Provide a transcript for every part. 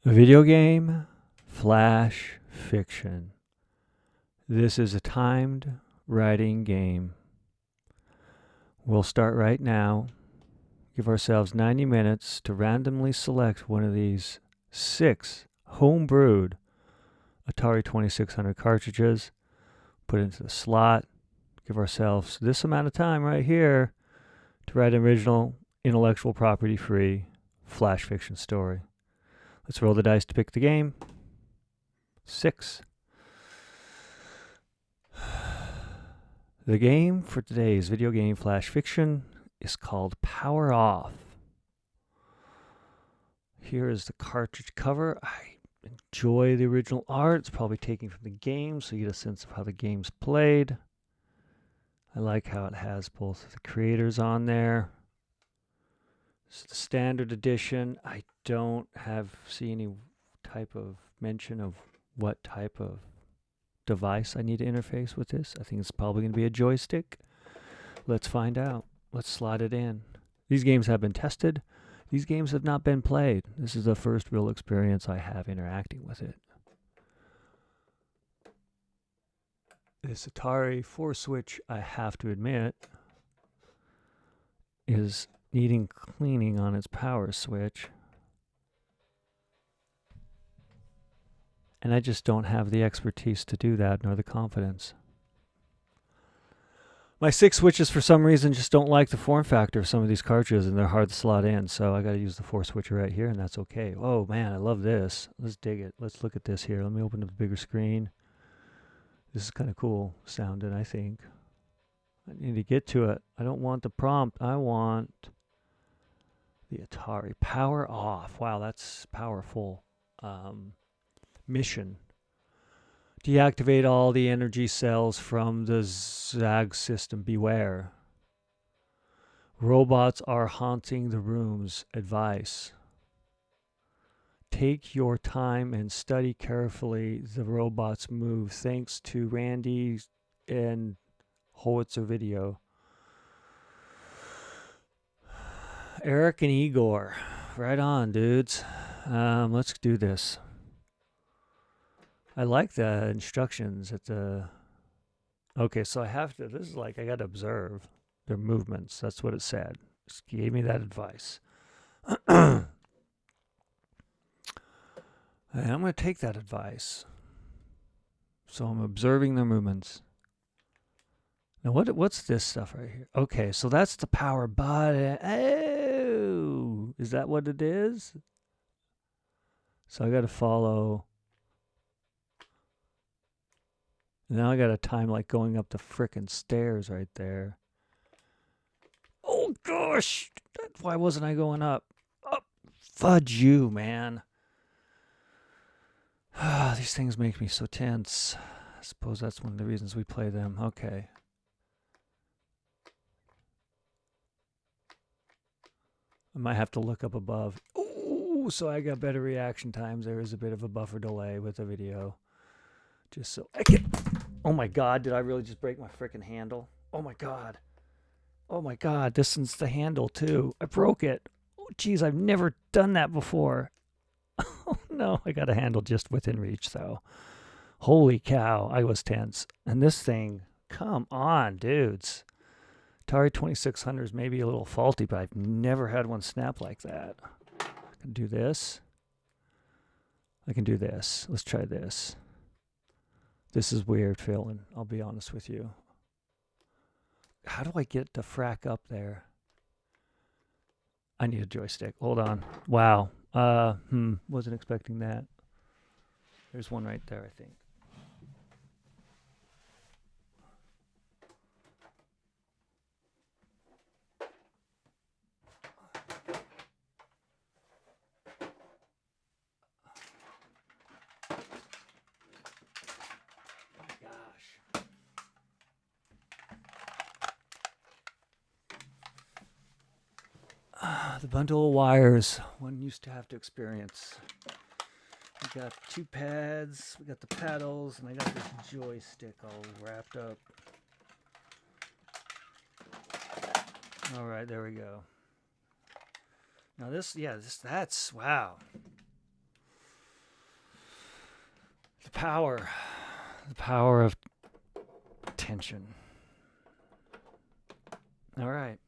Video game, flash fiction. This is a timed writing game. We'll start right now. Give ourselves 90 minutes to randomly select one of these 6 homebrewed Atari 2600 cartridges, put it into the slot, give ourselves this amount of time right here to write an original, intellectual property free flash fiction story. Let's roll the dice to pick the game. 6. The game for today's video game flash fiction is called Power Off. Here is the cartridge cover. I enjoy the original art. It's probably taken from the game, so you get a sense of how the game's played. I like how it has both of the creators on there. This is the standard edition. I don't see any type of mention of what type of device I need to interface with this. I think it's probably going to be a joystick. Let's find out. Let's slot it in. These games have been tested. These games have not been played. This is the first real experience I have interacting with it. This Atari 4-switch, I have to admit, is needing cleaning on its power switch. And I just don't have the expertise to do that, nor the confidence. My 6 switches, for some reason, just don't like the form factor of some of these cartridges, and they're hard to slot in, so I got to use the 4 switcher right here, and that's okay. Oh, man, I love this. Let's dig it. Let's look at this here. Let me open up the bigger screen. This is kind of cool sounding, I think. I need to get to it. I don't want the prompt. I want the Atari. Power off. Wow, that's powerful. Mission. Deactivate all the energy cells from the ZAG system. Beware. Robots are haunting the rooms. Advice. Take your time and study carefully the robots' move. Thanks to Randy and Howitzer Video. Eric and Igor. Right on, dudes. Let's do this. I like the instructions at the... Okay, so I have to... This is like, I got to observe their movements. That's what it said. Just gave me that advice. And I'm going to take that advice. So I'm observing their movements. Now, what's this stuff right here? Okay, so that's the power button. Oh! Is that what it is? So I got to follow... Now I got a time like going up the frickin' stairs right there. Oh gosh! Why wasn't I going up? Up! Fudge you, man. These things make me so tense. I suppose that's one of the reasons we play them. Okay. I might have to look up above. Ooh, so I got better reaction times. There is a bit of a buffer delay with the video. Just so I can... Oh my God, did I really just break my frickin' handle? Oh my God. Oh my God, this is the handle too. I broke it. Oh geez, I've never done that before. Oh no, I got a handle just within reach though. Holy cow, I was tense. And this thing, come on, dudes. Atari 2600 is maybe a little faulty, but I've never had one snap like that. I can do this. I can do this. Let's try this. This is weird feeling, I'll be honest with you. How do I get the frack up there? I need a joystick. Hold on. Wow. Wasn't expecting that. There's one right there, I think. The bundle of wires one used to have to experience. We got 2 pads, we got the paddles, and I got this joystick all wrapped up. All right, there we go. Now that's, wow. The power of tension. All right.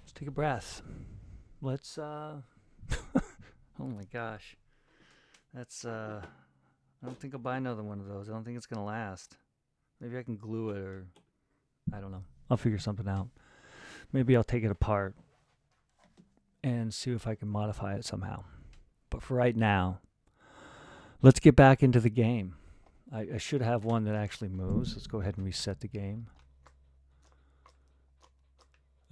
Let's take a breath. Let's, oh my gosh. That's, I don't think I'll buy another one of those. I don't think it's going to last. Maybe I can glue it or, I don't know. I'll figure something out. Maybe I'll take it apart and see if I can modify it somehow. But for right now, let's get back into the game. I should have one that actually moves. Let's go ahead and reset the game.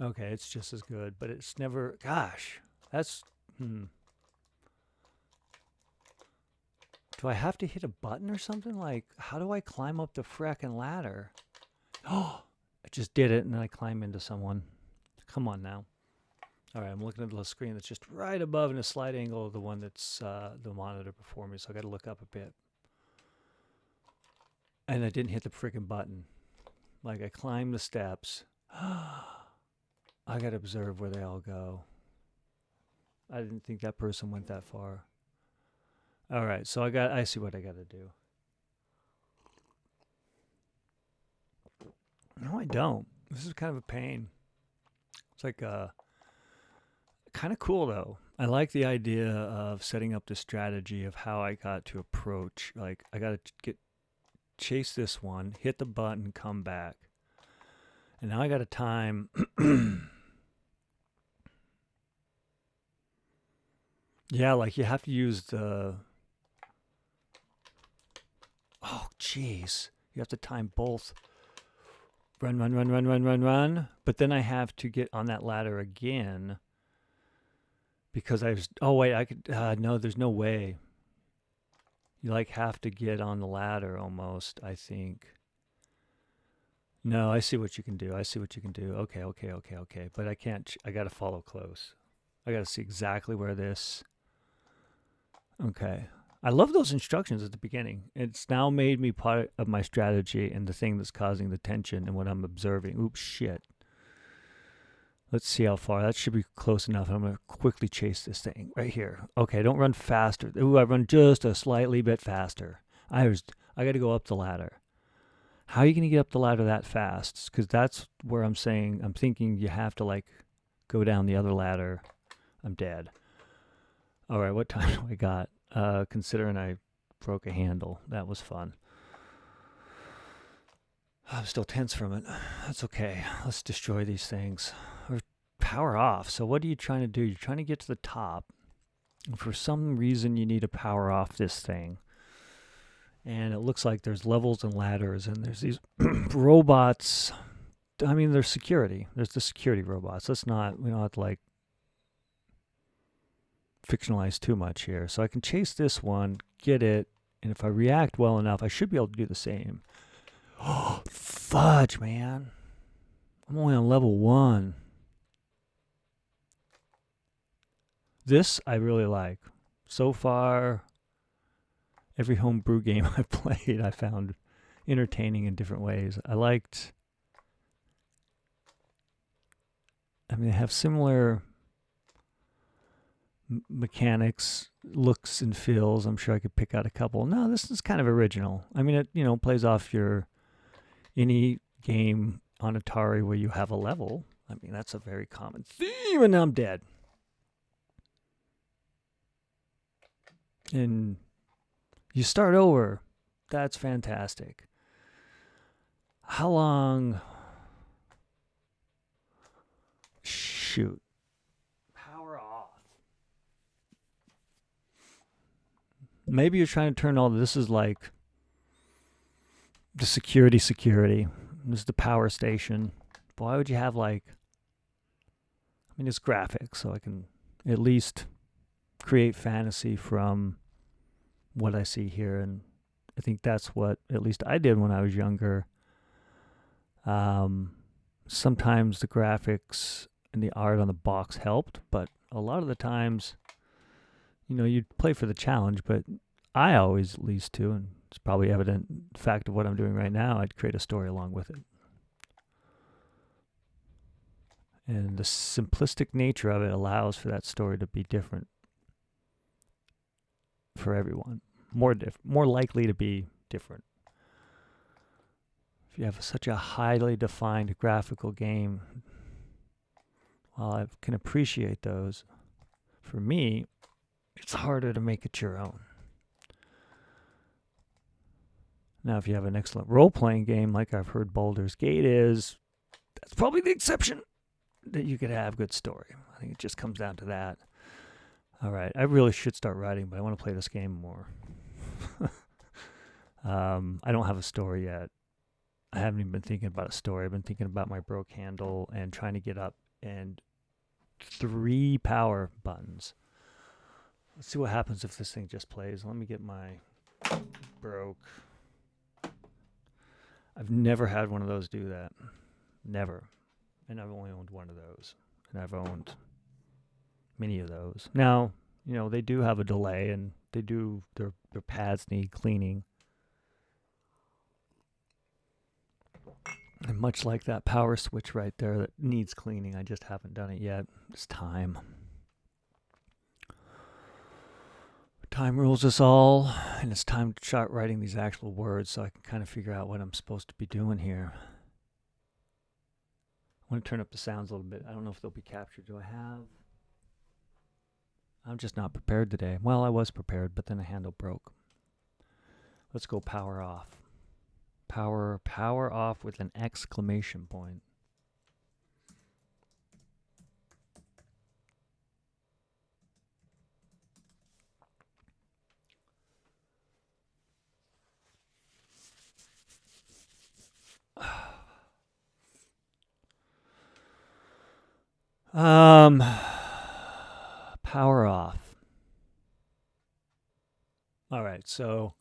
Okay, it's just as good, but it's never... Gosh, that's... Do I have to hit a button or something? Like, how do I climb up the frickin' ladder? Oh, I just did it, and then I climb into someone. Come on now. All right, I'm looking at the screen that's just right above in a slight angle of the one that's the monitor before me, so I got to look up a bit. And I didn't hit the freaking button. Like, I climbed the steps. I got to observe where they all go. I didn't think that person went that far. All right, so I see what I got to do. No, I don't. This is kind of a pain. It's like kind of cool though. I like the idea of setting up the strategy of how I got to approach. Like, I got to chase this one, hit the button, come back. And now I got to time. Yeah, like you have to use the... Oh, jeez. You have to time both. Run, run, run, run, run, run, run. But then I have to get on that ladder again. Because I was... Oh, wait, I could... no, there's no way. You, like, have to get on the ladder almost, I think. No, I see what you can do. I see what you can do. Okay, okay, okay, okay. But I can't... I got to follow close. I got to see exactly where this... Okay. I love those instructions at the beginning. It's now made me part of my strategy and the thing that's causing the tension and what I'm observing. Oops, shit. Let's see how far. That should be close enough. I'm going to quickly chase this thing right here. Okay, don't run faster. Ooh, I run just a slightly bit faster. I got to go up the ladder. How are you going to get up the ladder that fast? Because that's where I'm thinking you have to, like, go down the other ladder. I'm dead. All right, what time do I got? Considering I broke a handle. That was fun. I'm still tense from it. That's okay. Let's destroy these things. Or power off. So what are you trying to do? You're trying to get to the top. And for some reason, you need to power off this thing. And it looks like there's levels and ladders. And there's these robots. I mean, there's security. There's the security robots. We don't have to, like, fictionalize too much here. So I can chase this one, get it, and if I react well enough, I should be able to do the same. Oh, fudge, man. I'm only on level 1. This I really like. So far, every homebrew game I've played, I found entertaining in different ways. I mean, they have similar mechanics, looks, and feels. I'm sure I could pick out a couple. No, this is kind of original. I mean, it plays off any game on Atari where you have a level. I mean, that's a very common theme, and I'm dead. And you start over. That's fantastic. How long? Shoot. Maybe you're trying to turn all this is like the security. This is the power station. But why would you have, like... I mean, it's graphics, so I can at least create fantasy from what I see here. And I think that's what at least I did when I was younger. Sometimes the graphics and the art on the box helped, but a lot of the times... you'd play for the challenge, but I always, at least too, and it's probably evident fact of what I'm doing right now, I'd create a story along with it. And the simplistic nature of it allows for that story to be different for everyone. more likely to be different. If you have such a highly defined graphical game, while I can appreciate those, for me, it's harder to make it your own. Now, if you have an excellent role-playing game, like I've heard Baldur's Gate is, that's probably the exception that you could have good story. I think it just comes down to that. All right, I really should start writing, but I want to play this game more. I don't have a story yet. I haven't even been thinking about a story. I've been thinking about my broke handle and trying to get up and 3 power buttons. Let's see what happens if this thing just plays. Let me get my broke. I've never had one of those do that. Never. And I've only owned one of those. And I've owned many of those. Now, you know, they do have a delay and they do, their pads need cleaning. And much like that power switch right there that needs cleaning, I just haven't done it yet. It's time. Time rules us all, and it's time to start writing these actual words so I can kind of figure out what I'm supposed to be doing here. I want to turn up the sounds a little bit. I don't know if they'll be captured. Do I have? I'm just not prepared today. Well, I was prepared, but then the handle broke. Let's go power off. Power off with an exclamation point. Power off. All right, so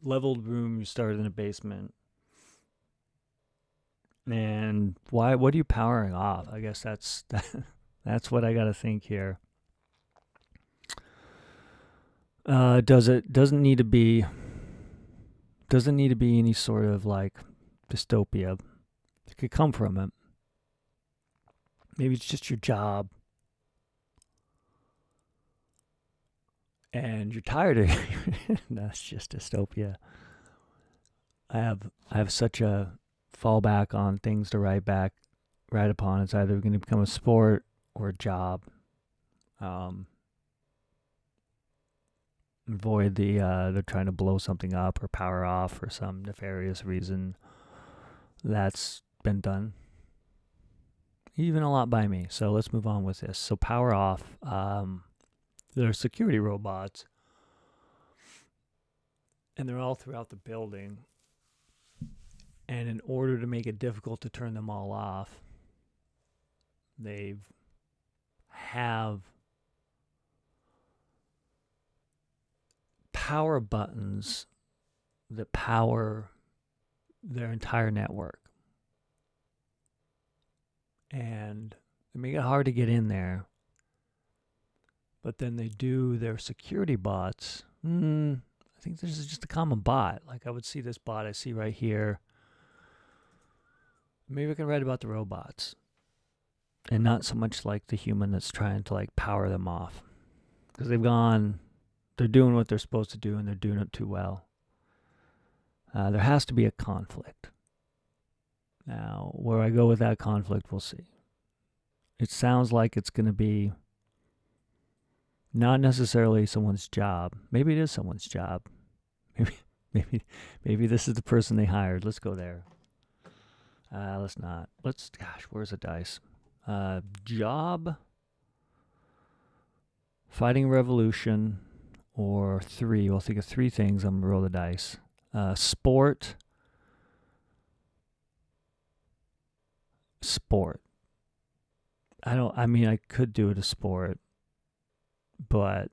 leveled room, you started in a basement. And what are you powering off? I guess that's what I got to think here. Doesn't need to be any sort of like dystopia. It could come from it. Maybe it's just your job. And you're tired of it. That's just dystopia. I have such a fallback on things to write upon. It's either going to become a sport or a job. Avoid they're trying to blow something up or power off for some nefarious reason. That's been done. Even a lot by me. So let's move on with this. So power off. They're security robots. And they're all throughout the building. And in order to make it difficult to turn them all off, they have power buttons that power their entire network. And they make it hard to get in there. But then they do their security bots. I think this is just a common bot. Like I would see this bot I see right here. Maybe I can write about the robots. And not so much like the human that's trying to like power them off. Because they're doing what they're supposed to do and they're doing it too well. There has to be a conflict. Now, where I go with that conflict, we'll see. It sounds like it's going to be not necessarily someone's job. Maybe it is someone's job. Maybe this is the person they hired. Let's go there. Let's not. Gosh, where's the dice? Job, fighting revolution, or 3. We'll think of 3 things. I'm going to roll the dice. Sport. I could do it a sport, but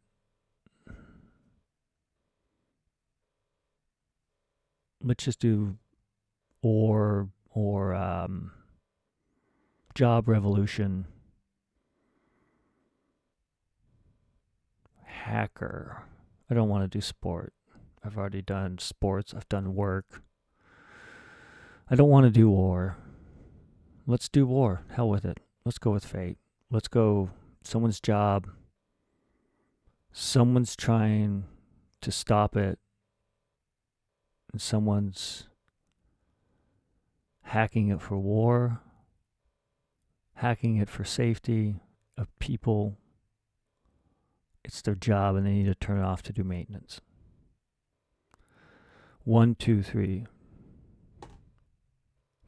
let's just do or job revolution, hacker. I don't want to do sport. I've already done sports. I've done work. I don't want to do war. Let's do war. Hell with it. Let's go with fate. Let's go someone's job. Someone's trying to stop it, and someone's hacking it for war, hacking it for safety of people, it's their job and they need to turn it off to do maintenance. 1, 2, 3,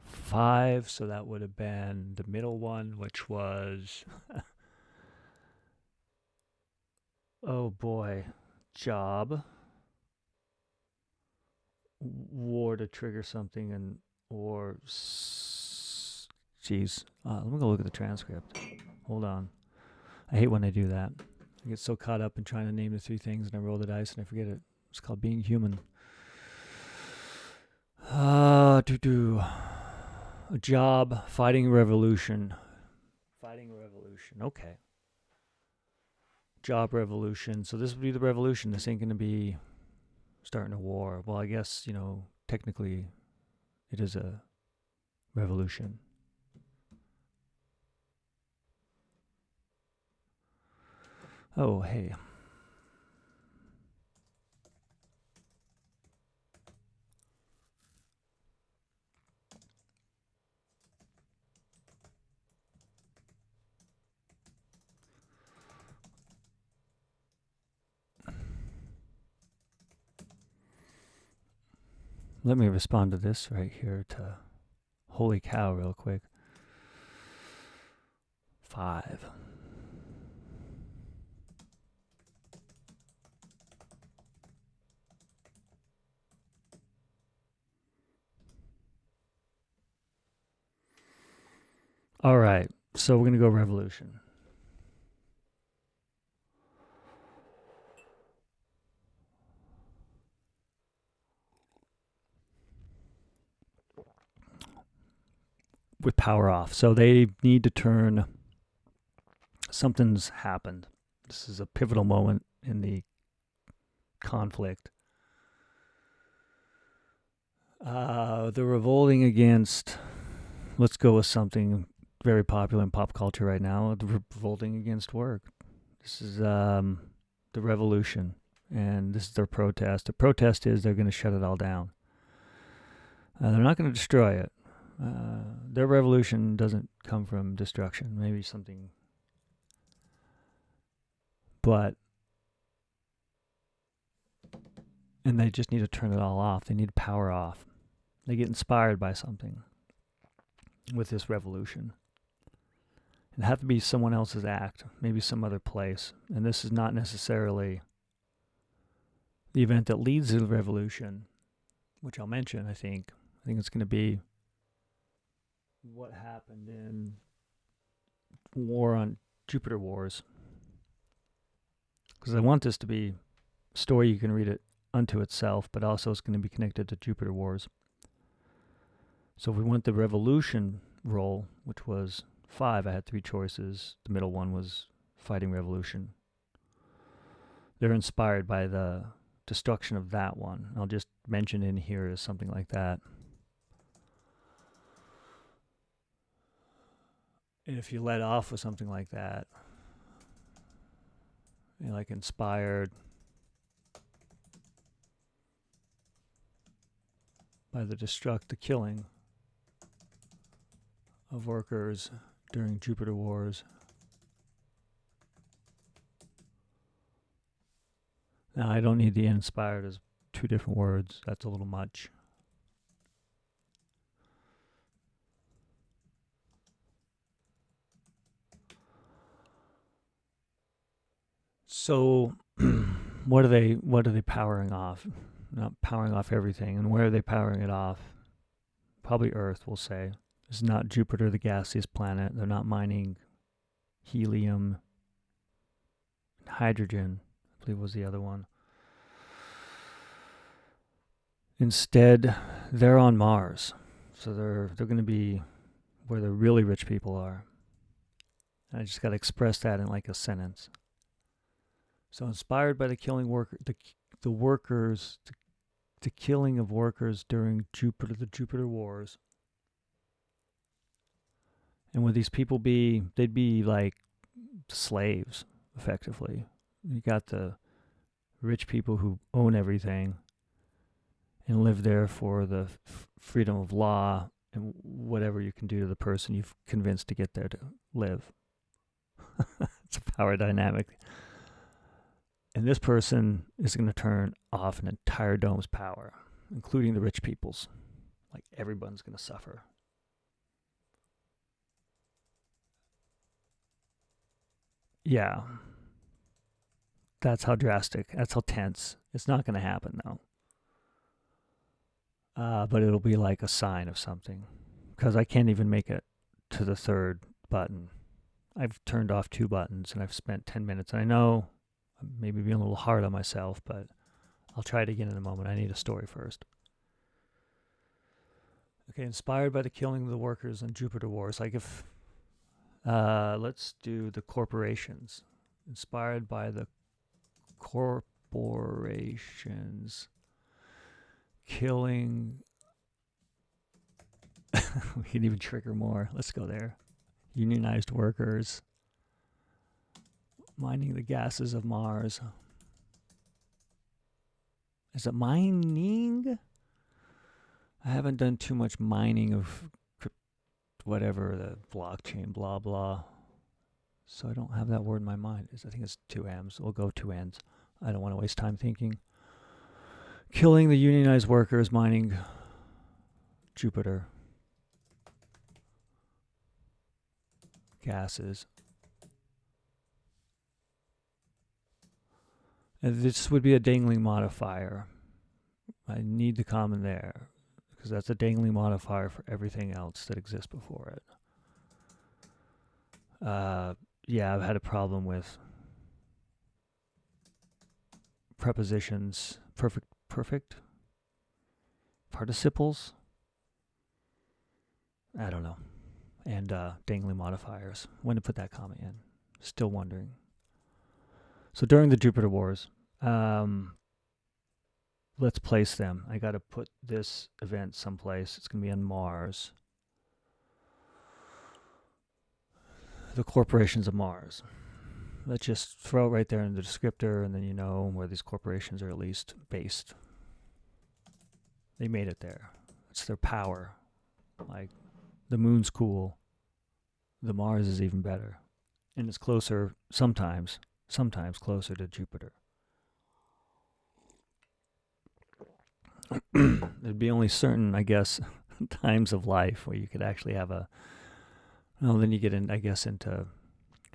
5. So that would have been the middle one, which was, oh boy, job, war to trigger something, and or geez, let me go look at the transcript. Hold on. I hate when I do that. I get so caught up in trying to name the 3 things and I roll the dice and I forget it. It's called being human. A job, fighting a revolution. Fighting a revolution. Okay. Job revolution. So this would be the revolution. This ain't going to be starting a war. Well, I guess, technically it is a revolution. Oh, hey. Let me respond to this right here to HolyCow real quick. 5. All right, so we're going to go revolution. With power off. So they need to turn, something's happened. This is a pivotal moment in the conflict. They're revolting against, let's go with something very popular in pop culture right now, revolting against work. This is the revolution, and this is their protest. The protest is they're going to shut it all down. They're not going to destroy it. Their revolution doesn't come from destruction. Maybe something, but, and they just need to turn it all off. They need power off. They get inspired by something with this revolution. It have to be someone else's act, maybe some other place. And this is not necessarily the event that leads to the revolution, which I'll mention, I think. I think it's going to be what happened in War on Jupiter Wars. Because I want this to be a story you can read it unto itself, but also it's going to be connected to Jupiter Wars. So if we want the revolution roll, which was 5, I had 3 choices. The middle one was fighting revolution. They're inspired by the destruction of that one. I'll just mention in here as something like that. And if you let off with something like that, like inspired by the killing of workers during Jupiter Wars. Now, I don't need the inspired as 2 different words. That's a little much. So, what are they powering off? Not powering off everything. And where are they powering it off? Probably Earth, we'll say. This is not Jupiter, the gaseous planet. They're not mining helium, hydrogen, I believe was the other one. Instead, they're on Mars. So they're going to be where the really rich people are. I just got to express that in like a sentence. So inspired by the killing the killing of workers during the Jupiter Wars. And would these people be, they'd be like slaves, effectively. You got the rich people who own everything and live there for the freedom of law and whatever you can do to the person you've convinced to get there to live. It's a power dynamic. And this person is going to turn off an entire dome's power, including the rich people's. Like, everyone's going to suffer. Yeah. That's how drastic, that's how tense. It's not going to happen, though. But it'll be like a sign of something. Because I can't even make it to the third button. I've turned off 2 buttons, and I've spent 10 minutes. And I know I'm maybe being a little hard on myself, but I'll try it again in a moment. I need a story first. Okay, inspired by the killing of the workers in Jupiter Wars. Like, if... let's do the corporations. Inspired by the corporations killing... We can even trigger more. Let's go there. Unionized workers mining the gases of Mars. Is it mining? I haven't done too much mining of whatever, the blockchain, blah, blah. So I don't have that word in my mind. I think it's 2 M's. We'll go 2 N's. I don't want to waste time thinking. Killing the unionized workers mining Jupiter. Gases. And this would be a dangling modifier. I need the common there, because that's a dangling modifier for everything else that exists before it. Yeah, I've had a problem with prepositions, perfect, participles. I don't know. And dangling modifiers. When to put that comma in. Still wondering. So during the Jupiter Wars, let's place them. I got to put this event someplace. It's going to be on Mars. The corporations of Mars. Let's just throw it right there in the descriptor, and then you know where these corporations are at least based. They made it there. It's their power. Like, the moon's cool. The Mars is even better. And it's closer, sometimes closer to Jupiter. There'd be only certain, I guess, times of life where you could actually have a... Well, then you get in, I guess, into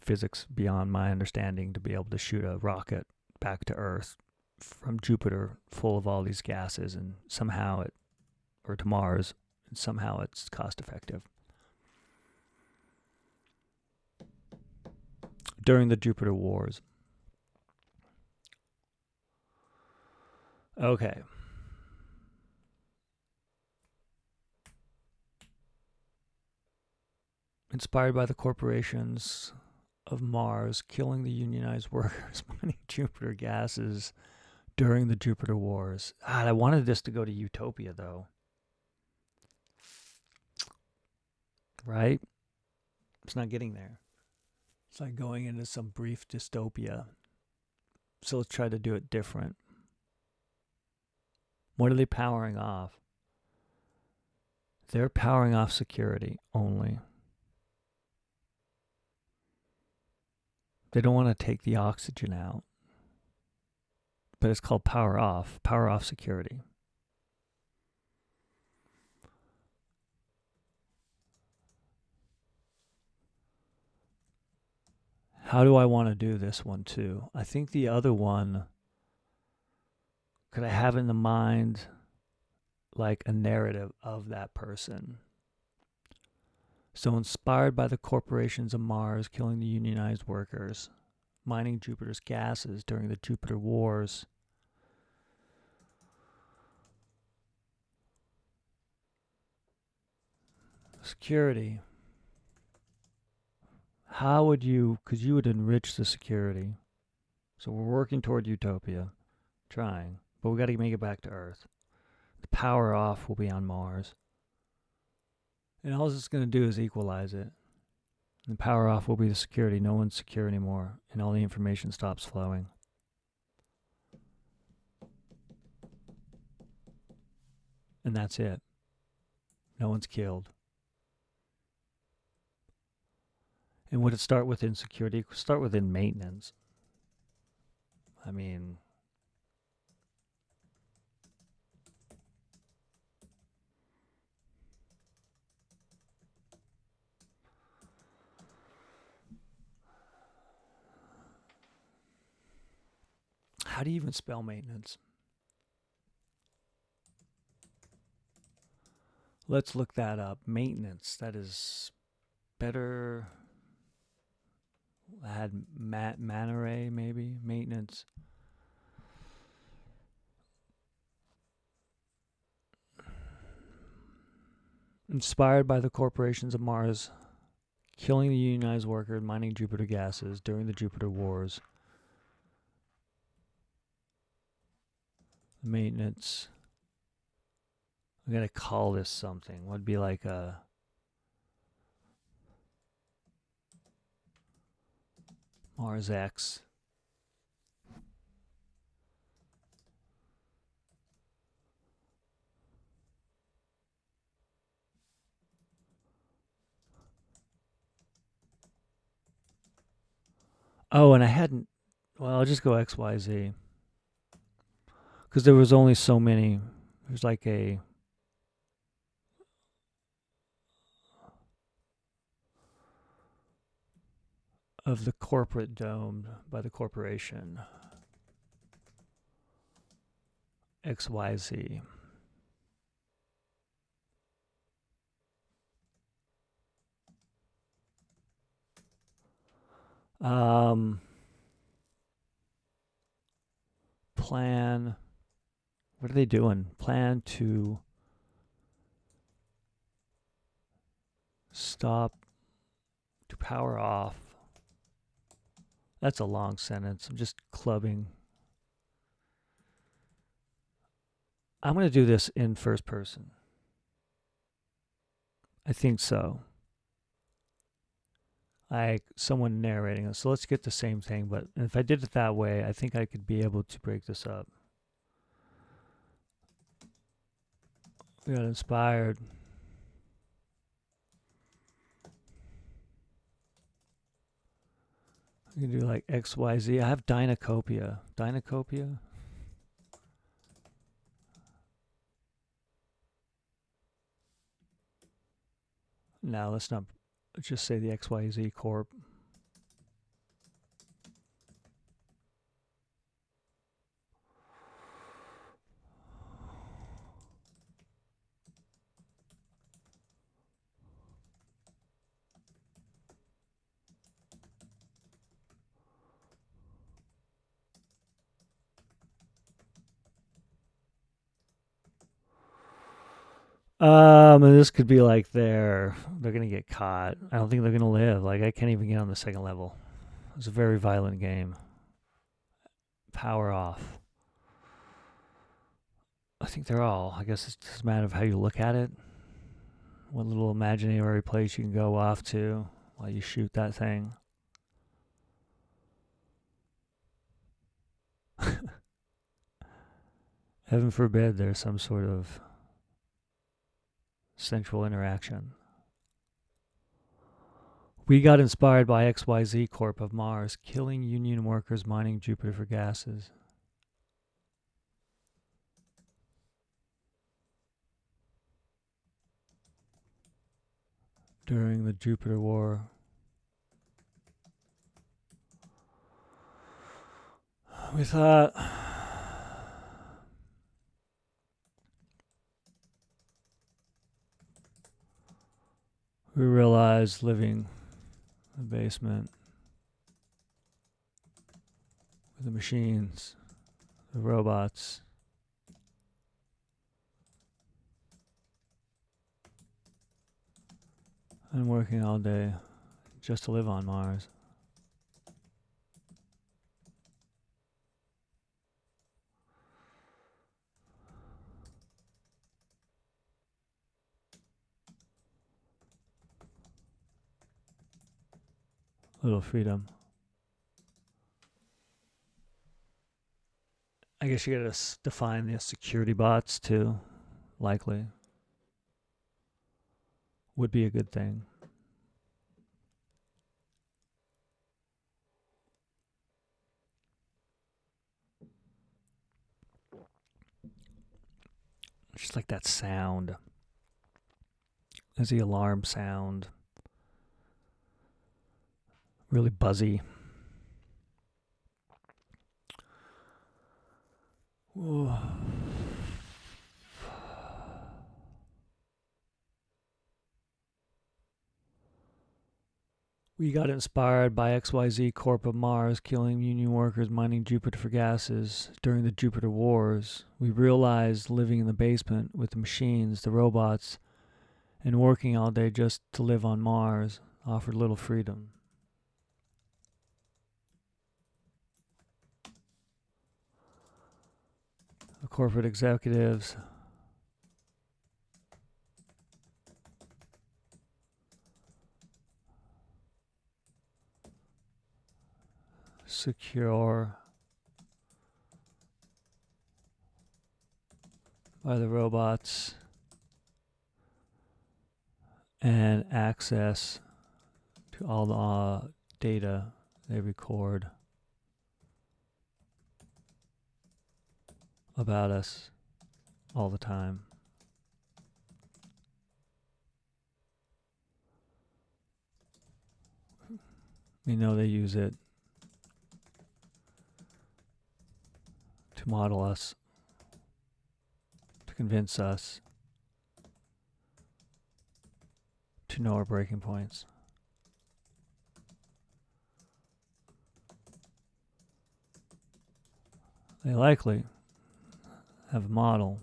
physics beyond my understanding to be able to shoot a rocket back to Earth from Jupiter full of all these gases, and somehow it... or to Mars, and somehow it's cost effective. During the Jupiter Wars. Okay. Inspired by the corporations of Mars killing the unionized workers mining Jupiter gases during the Jupiter Wars. I wanted this to go to Utopia, though. Right? It's not getting there. It's like going into some brief dystopia. So let's try to do it different. What are they powering off? They're powering off security only. They don't want to take the oxygen out. But it's called power off security. How do I want to do this one too? I think the other one, could I have in the mind like a narrative of that person? So inspired by the corporations of Mars killing the unionized workers, mining Jupiter's gases during the Jupiter Wars. Security. How would you, because you would enrich the security. So we're working toward utopia, trying, but we got to make it back to Earth. The power off will be on Mars. And all it's going to do is equalize it. The power off will be the security. No one's secure anymore, and all the information stops flowing. And that's it. No one's killed. And would it start within security? It could start within maintenance. I mean, how do you even spell maintenance? Let's look that up. Maintenance. That is better. I had Manare, maybe. Maintenance. Inspired by the corporations of Mars, killing the unionized worker and mining Jupiter gases during the Jupiter Wars. Maintenance. I'm going to call this something. Would be like a Mars X. Oh, and I hadn't. Well, I'll just go XYZ. Because there was only so many. There's like a. Of the corporate domed by the corporation. XYZ. Plan. What are they doing? Plan to stop, to power off. That's a long sentence. I'm just clubbing. I'm going to do this in first person. I think so. Like someone narrating it. So let's get the same thing. But if I did it that way, I think I could be able to break this up. We got inspired. I can do like XYZ. I have Dynacopia. Dynacopia? No, let's not. Let's just say the XYZ Corp. And this could be like they're gonna get caught. I don't think they're gonna live. Like I can't even get on the second level. It's a very violent game. Power off. I think they're all. I guess it's just a matter of how you look at it. What little imaginary place you can go off to while you shoot that thing. Heaven forbid there's some sort of sensual interaction. We got inspired by XYZ Corp of Mars, killing union workers mining Jupiter for gases. During the Jupiter War. We thought we realized living in the basement with the machines, the robots, and working all day just to live on Mars. Little freedom. I guess you gotta define the security bots too. likely. Would be a good thing. Just like that sound. There's the alarm sound. Really buzzy. Ooh. We got inspired by XYZ Corp of Mars killing Union workers mining Jupiter for gases during the Jupiter Wars. We realized living in the basement with the machines, the robots, and working all day just to live on Mars offered little freedom. The corporate executives secure by the robots and access to all the data they record about us all the time. We know they use it to model us, to convince us, to know our breaking points. They likely have a model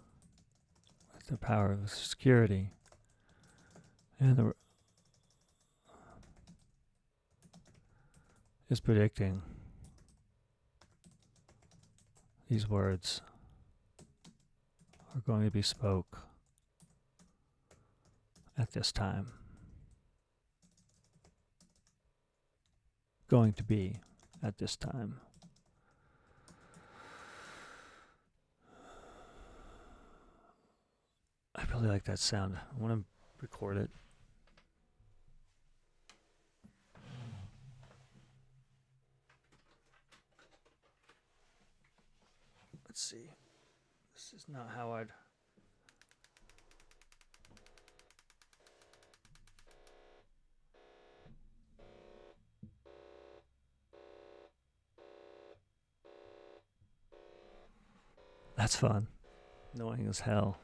with the power of security and the is predicting these words are going to be spoke at this time. Going to be at this time. I really like that sound. I want to record it. Let's see. This is not how I'd... That's fun. Annoying as hell.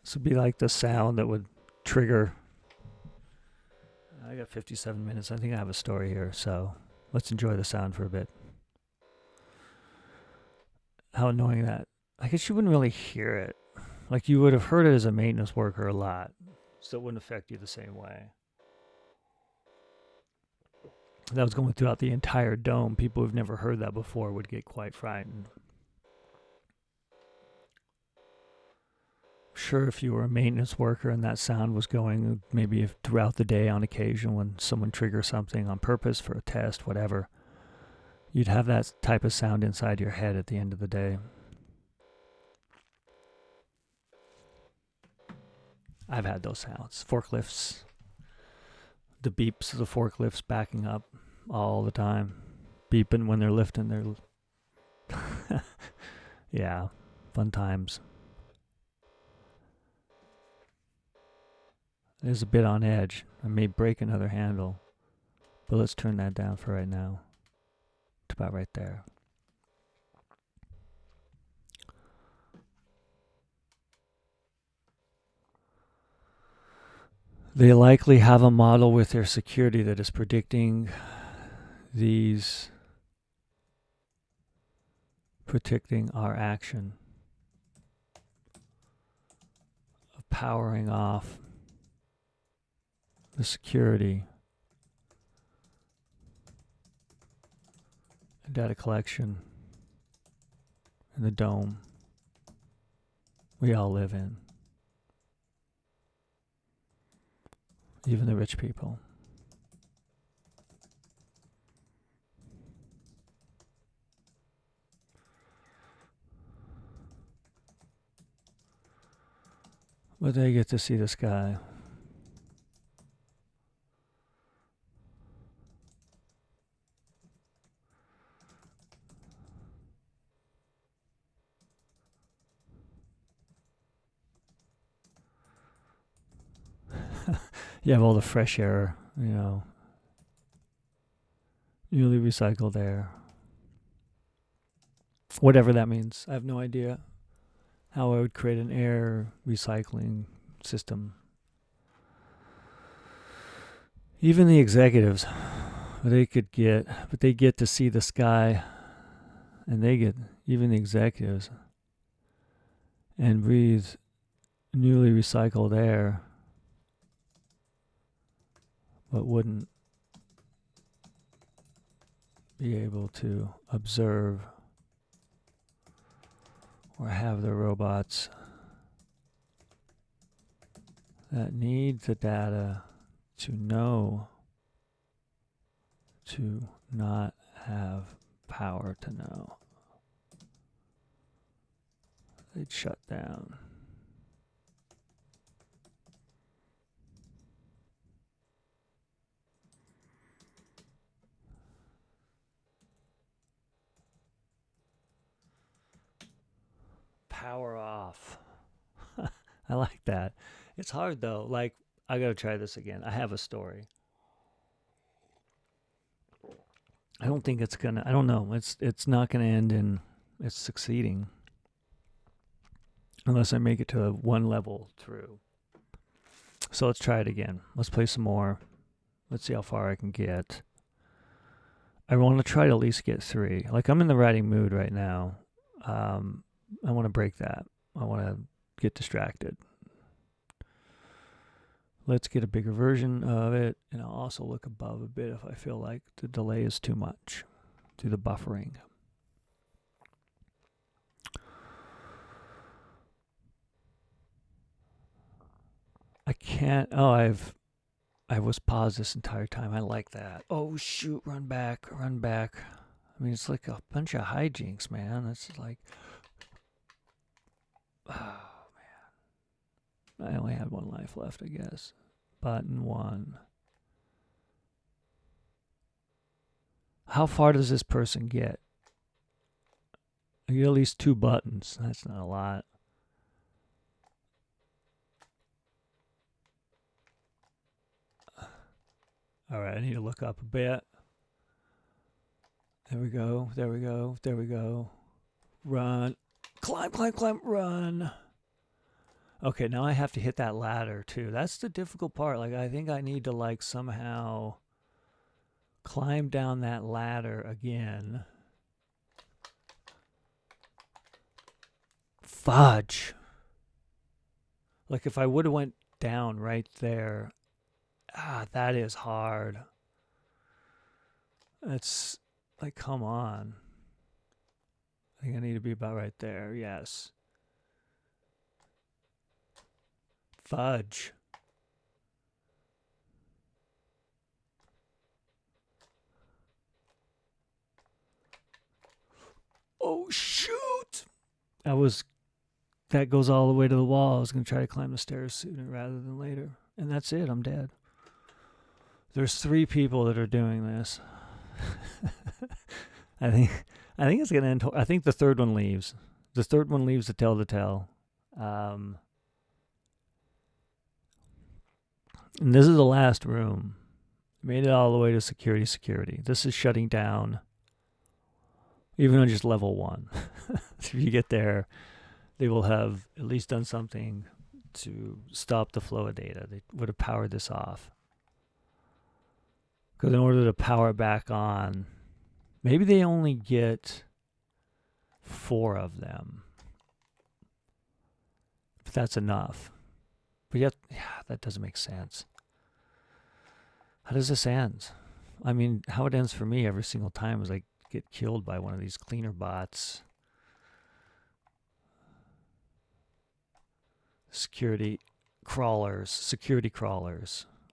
This would be like the sound that would trigger... I got 57 minutes. I think I have a story here, so let's enjoy the sound for a bit. How annoying that. I guess you wouldn't really hear it. Like you would have heard it as a maintenance worker a lot, so it wouldn't affect you the same way. That was going throughout the entire dome. People who've never heard that before would get quite frightened. Sure, if you were a maintenance worker and that sound was going maybe throughout the day on occasion when someone triggers something on purpose for a test, whatever, you'd have that type of sound inside your head at the end of the day. I've had those sounds. Forklifts, the beeps of the forklifts backing up all the time. Beeping when they're lifting their... Yeah, fun times. It is a bit on edge. I may break another handle, but let's turn that down for right now. It's about right there. They likely have a model with their security that is predicting our action of powering off the security and data collection in the dome we all live in. Even the rich people. But they get to see the sky. You have all the fresh air, you know, newly recycled air. Whatever that means. I have no idea how I would create an air recycling system. Even the executives, they get to see the sky, and they get, even the executives, and breathe newly recycled air, but wouldn't be able to observe or have the robots that need the data to know to not have power to know. They'd shut down. Power off. I like that. It's hard though. Like, I gotta try this again. I have a story. I don't think it's gonna, I don't know. It's not gonna end in it's succeeding. Unless I make it to one level through. So let's try it again. Let's play some more. Let's see how far I can get. I want to try to at least get 3. Like, I'm in the writing mood right now. I want to break that. I want to get distracted. Let's get a bigger version of it, and I'll also look above a bit if I feel like the delay is too much through the buffering. I can't. Oh, I was paused this entire time. I like that. Oh shoot! Run back! Run back! I mean, it's like a bunch of hijinks, man. It's like, oh man. I only had 1 life left, I guess. Button 1. How far does this person get? I get at least 2 buttons. That's not a lot. All right, I need to look up a bit. There we go. There we go. There we go. Run. Climb, climb, climb, run. Okay, now I have to hit that ladder too. That's the difficult part. Like, I think I need to like somehow climb down that ladder again. Fudge. Like, if I would have went down right there. That is hard. It's like, come on. I think I need to be about right there. Yes. Fudge. Oh, shoot. That goes all the way to the wall. I was going to try to climb the stairs sooner rather than later. And that's it. I'm dead. There's 3 people that are doing this. I think it's going to end. I think the 3rd one leaves. The 3rd one leaves to tell the tale. And this is the last room. Made it all the way to security. This is shutting down. Even on just level 1. If you get there, they will have at least done something to stop the flow of data. They would have powered this off. Because in order to power it back on, maybe they only get 4 of them. But that's enough. But yet, that doesn't make sense. How does this end? I mean, how it ends for me every single time is I get killed by one of these cleaner bots. Security crawlers,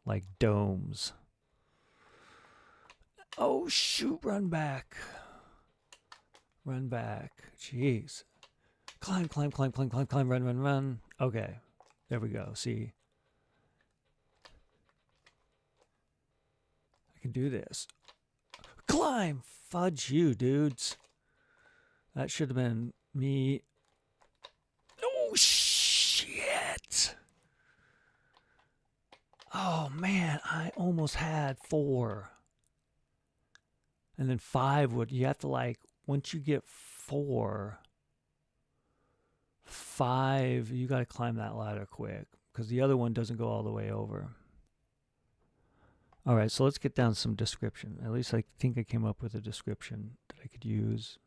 like domes. Oh shoot, run back. Jeez. Climb, run. Okay. There we go. See? I can do this. Climb! Fudge you, dudes. That should have been me. Oh, shit! Oh, man. I almost had 4. And then 5 would... You have to, like... Once you get 4... 5... You got to climb that ladder quick. Because the other one doesn't go all the way over. All right, so let's get down some description. At least I think I came up with a description that I could use.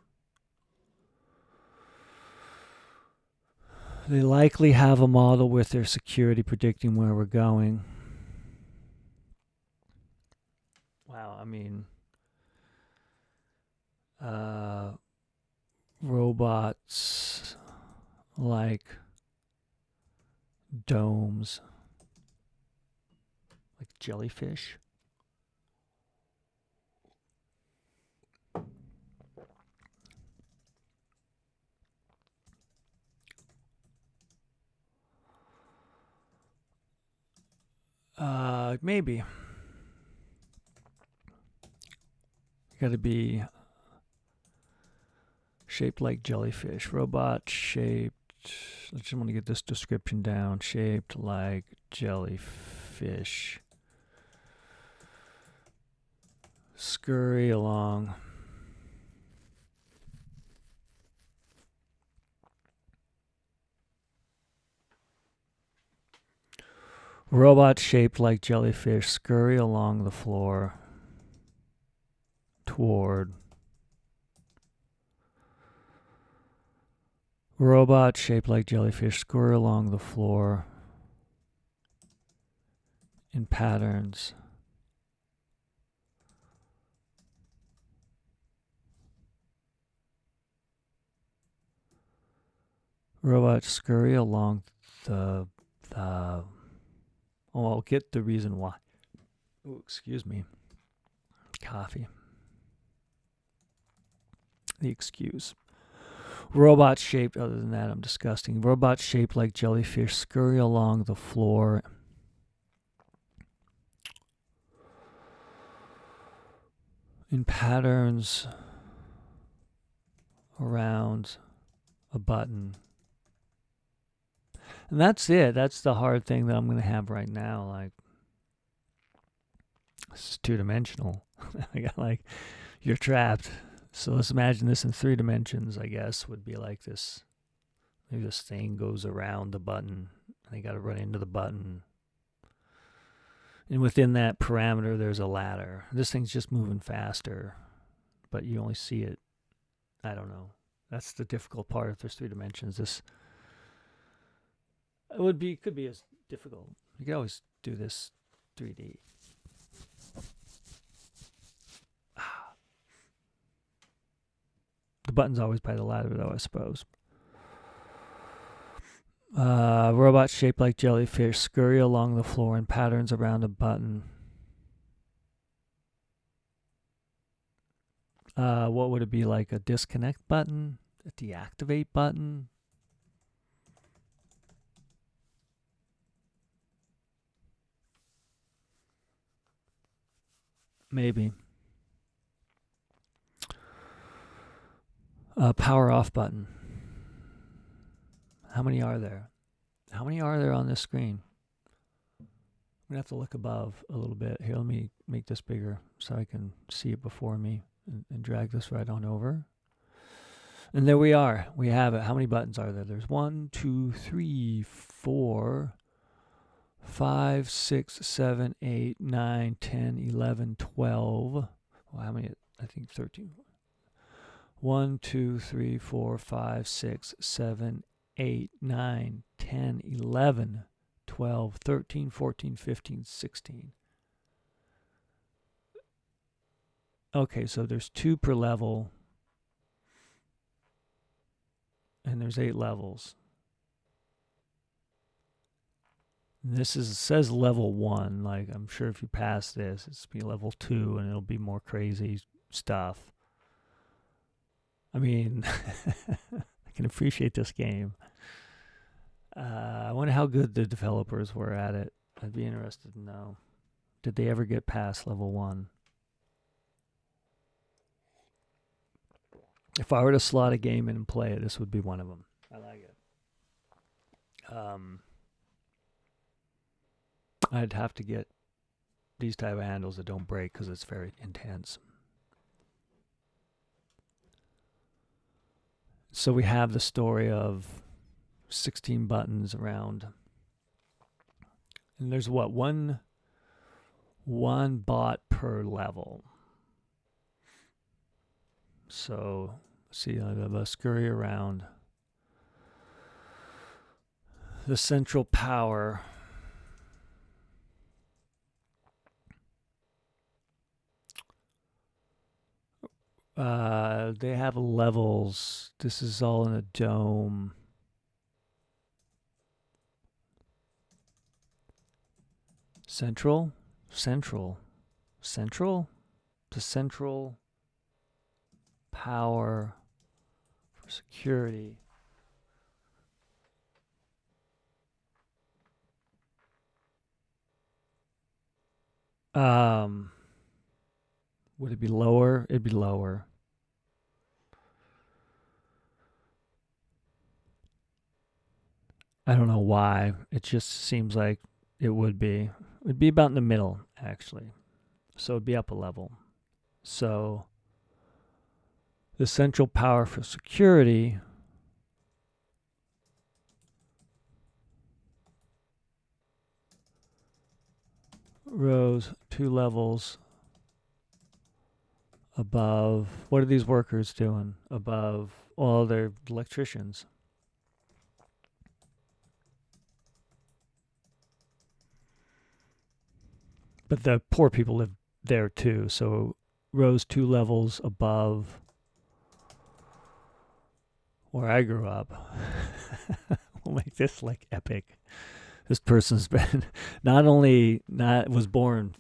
They likely have a model with their security predicting where we're going. Wow, I mean, robots like domes, like jellyfish. Maybe. Got to be shaped like jellyfish. Robot shaped. I just want to get this description down. Shaped like jellyfish. Scurry along. Robot shaped like jellyfish scurry along the floor toward. Robot shaped like jellyfish scurry along the floor in patterns. Robot scurry along the Oh, I'll get the reason why. Oh, excuse me. Coffee. The excuse. Robot shaped, other than that, I'm disgusting. Robot shaped like jellyfish scurry along the floor. In patterns around a button. And that's it. That's the hard thing that I'm going to have right now. Like, this is 2-dimensional. I got like, you're trapped. So let's imagine this in 3 dimensions, I guess, would be like this. Maybe this thing goes around the button. And they got to run into the button. And within that parameter, there's a ladder. This thing's just moving faster. But you only see it. I don't know. That's the difficult part if there's 3 dimensions. This... It could be as difficult. You could always do this 3D. The button's always by the ladder, though, I suppose. Robot shaped like jellyfish scurry along the floor in patterns around a button. What would it be like? A disconnect button? A deactivate button? Maybe. Power off button. How many are there? How many are there on this screen? I'm going to have to look above a little bit. Here, let me make this bigger so I can see it before me and drag this right on over. And there we are. We have it. How many buttons are there? There's 1, 2, 3, 4, 5, 6, 7, 8, 9, 10, 11, 12. Well, how many? I think 13. 1, 2, 3, 4, 5, 6, 7, 8, 9, 10, 11, 12, 13, 14, 15, 16. Okay, so there's 2 per level. And there's 8 levels. This says level 1. Like, I'm sure if you pass this, it's be level 2 and it'll be more crazy stuff. I mean, I can appreciate this game. I wonder how good the developers were at it. I'd be interested to know. Did they ever get past level 1? If I were to slot a game in and play it, this would be one of them. I like it. I'd have to get these type of handles that don't break because it's very intense. So we have the story of 16 buttons around. And there's what? One bot per level. So, see, I'll scurry around. The central power. They have levels. This is all in a dome. Central? The central power for security. Would it be lower? It'd be lower. I don't know why. It just seems like it would be. It'd be about in the middle, actually. So it'd be up a level. So the central power for security rose 2 levels above. What are these workers doing? Above all their electricians. But the poor people live there too, so rose 2 levels above where I grew up. We'll make this like epic. This person's been was born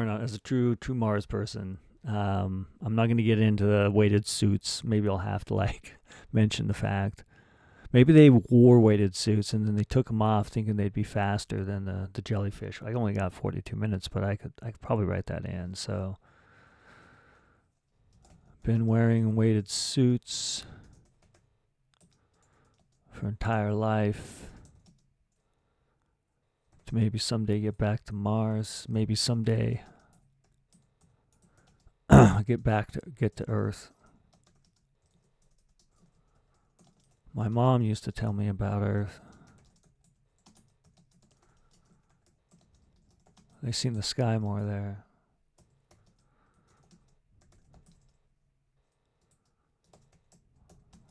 as a true Mars person. I'm not going to get into the weighted suits. Maybe I'll have to like mention the fact. Maybe they wore weighted suits and then they took them off thinking they'd be faster than the jellyfish. I only got 42 minutes, but I could probably write that in. So, been wearing weighted suits for entire life. To maybe someday get back to Mars. Maybe someday get to Earth. My mom used to tell me about Earth. They seen the sky more there.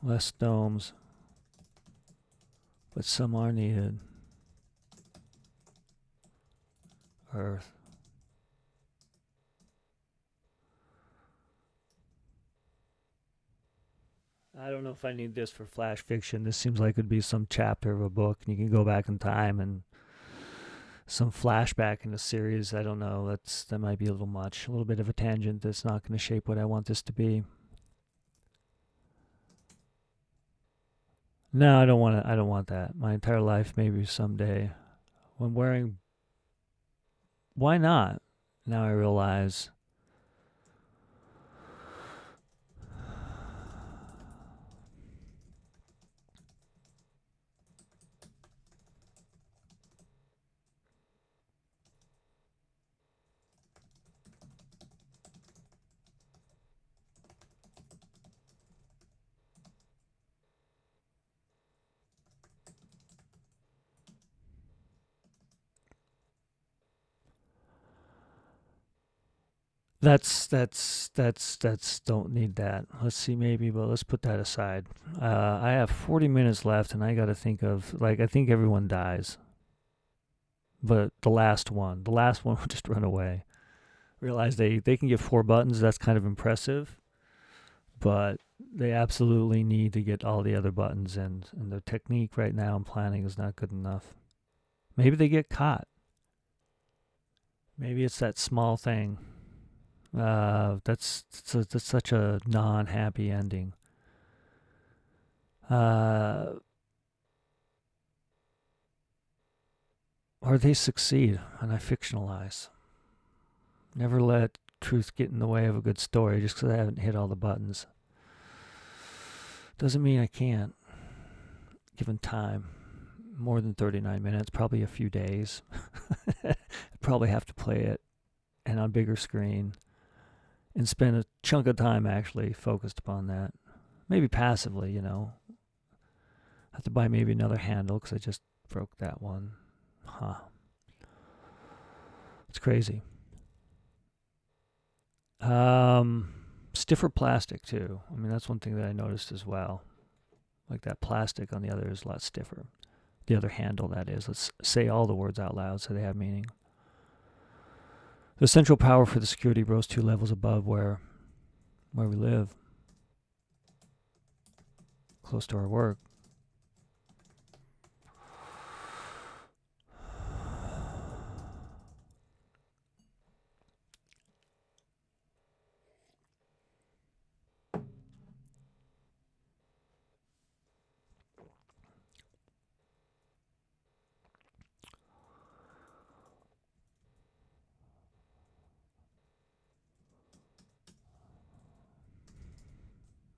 Less domes, but some are needed. Earth. I don't know if I need this for flash fiction. This seems like it would be some chapter of a book, and you can go back in time and some flashback in the series. I don't know. That might be a little much. A little bit of a tangent that's not going to shape what I want this to be. No, I don't want that. My entire life, maybe someday. When wearing. Why not? Now I realize. That's don't need that. Let's see, maybe, but let's put that aside. I have 40 minutes left, and I got to think of I think everyone dies, but the last one will just run away. Realize they can get 4 buttons. That's kind of impressive, but they absolutely need to get all the other buttons, and their technique right now and planning is not good enough. Maybe they get caught. Maybe it's that small thing. That's such a non-happy ending. or they succeed and I fictionalize. Never let truth get in the way of a good story just because I haven't hit all the buttons. Doesn't mean I can't, given time. More than 39 minutes, probably a few days. I'd probably have to play it and on bigger screen and spend a chunk of time actually focused upon that. Maybe passively, you know. I have to buy maybe another handle because I just broke that one. Huh. It's crazy. Stiffer plastic too. I mean, that's one thing that I noticed as well. Like that plastic on the other is a lot stiffer. The other handle, that is. Let's say all the words out loud so they have meaning. The central power for the security rose 2 levels above where we live. Close to our work.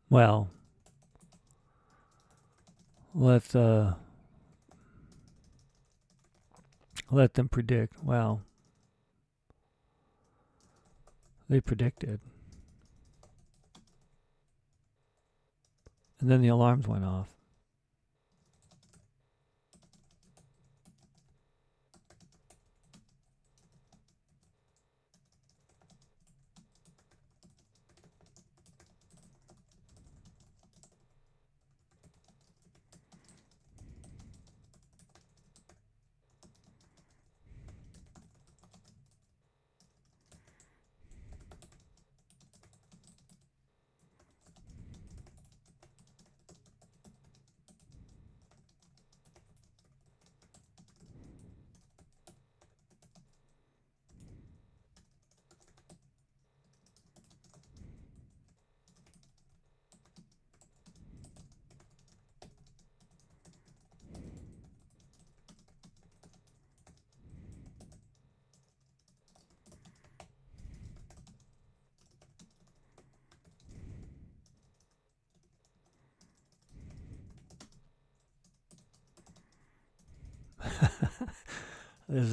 Well, let them predict. Well, they predicted. And then the alarms went off. This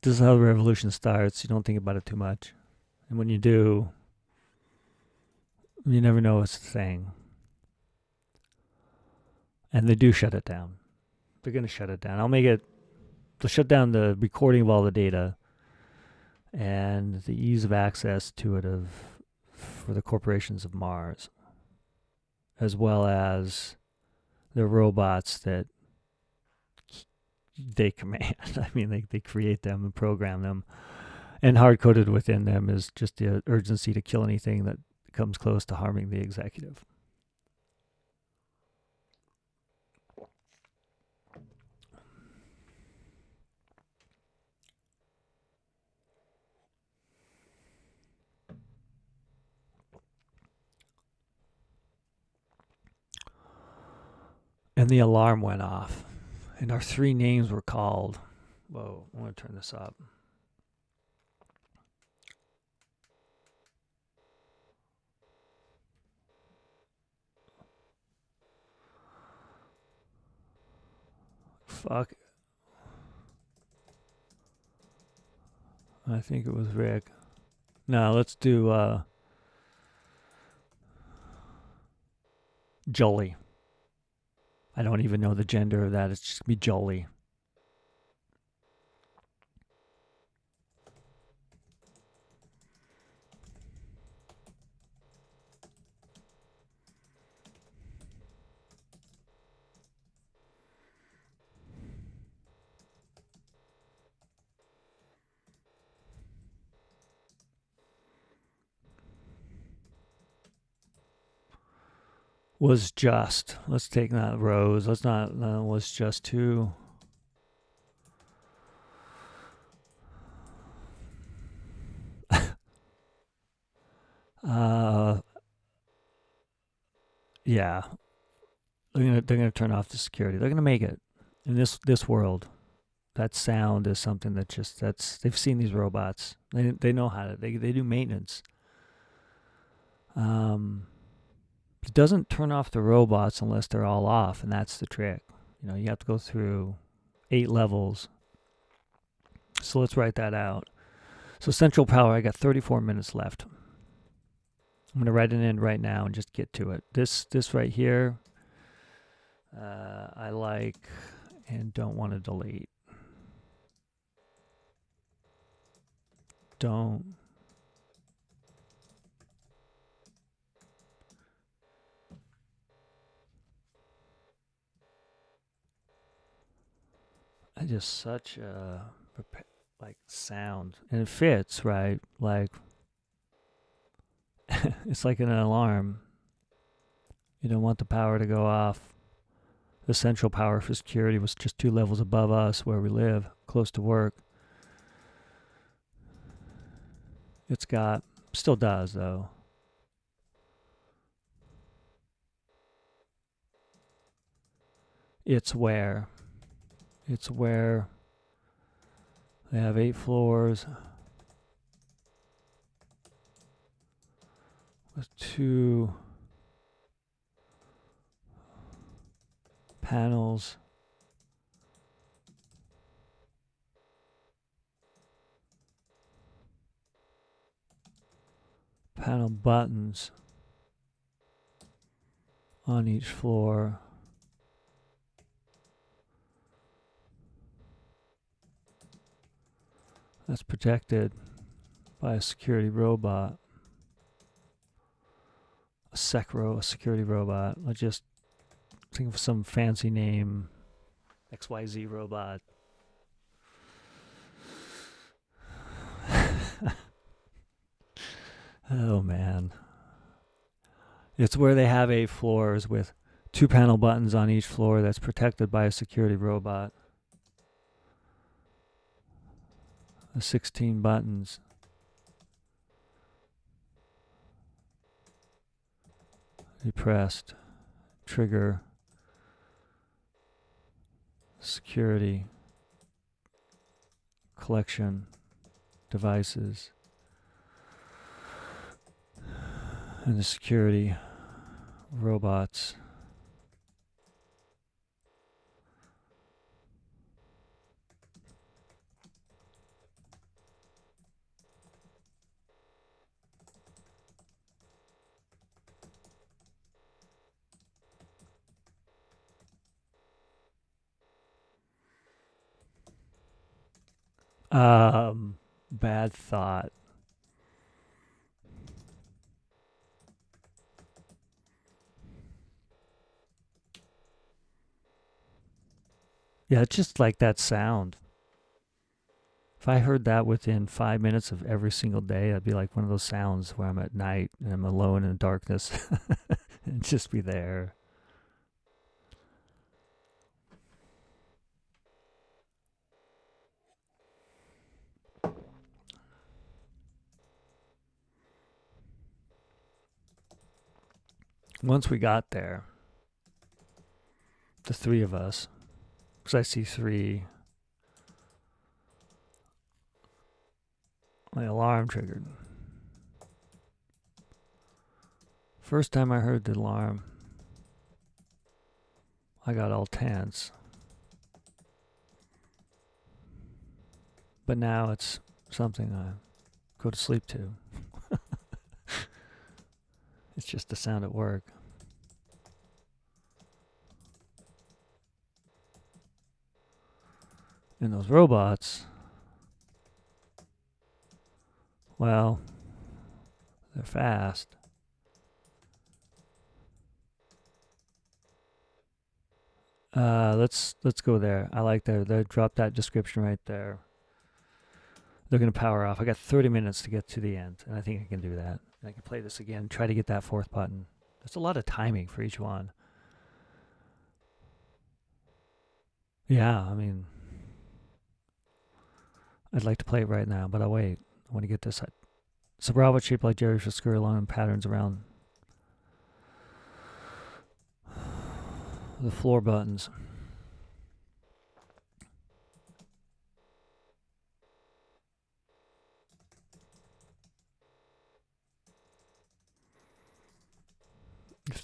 is how the revolution starts. You don't think about it too much. And when you do, you never know it's a thing. And they do shut it down. They're going to shut it down. They'll shut down the recording of all the data and the ease of access to it for the corporations of Mars, as well as the robots that they command. I mean, they create them and program them. And hard-coded within them is just the urgency to kill anything that comes close to harming the executive. And the alarm went off. And our 3 names were called. Whoa, I want to turn this up. Fuck. I think it was Rick. No, let's do Jolie. I don't even know the gender of that. It's just going to be Jolie. Was just. Let's take that Rose. Let's not. Was just two. Yeah. They're gonna turn off the security. They're gonna make it in this world. that sound is something that just they've seen these robots. They know how to they do maintenance. It doesn't turn off the robots unless they're all off, and that's the trick. You know, you have to go through 8 levels. So let's write that out. So central power, I got 34 minutes left. I'm going to write it in right now and just get to it. This right here, I like and don't want to delete. Don't. I just such a like sound, and it fits right. Like it's like an alarm. You don't want the power to go off. The central power for security was just 2 levels above us where we live, close to work. It's got, still does though. It's where they have 8 floors with 2 panels. Panel buttons on each floor. That's protected by a security robot. A security robot. Let's just think of some fancy name. XYZ robot. Oh man. It's where they have 8 floors with 2 panel buttons on each floor that's protected by a security robot. 16 buttons. Depressed. Trigger. Security. Collection. Devices. And the security robots. Bad thought. Yeah, it's just like that sound. If I heard that within 5 minutes of every single day, I'd be like one of those sounds where I'm at night and I'm alone in the darkness and just be there. Once we got there, the 3 of us, because I see 3, my alarm triggered. First time I heard the alarm, I got all tense. But now it's something I go to sleep to. It's just the sound at work. And those robots, well, they're fast. Let's go there. I like that. They dropped that description right there. They're going to power off. I got 30 minutes to get to the end, and I think I can do that. I can play this again, try to get that 4th button. There's a lot of timing for each one. Yeah, I mean, I'd like to play it right now, but I'll wait. I want to get this. It's a robot shaped like Jerry should scurry along in patterns around the floor buttons.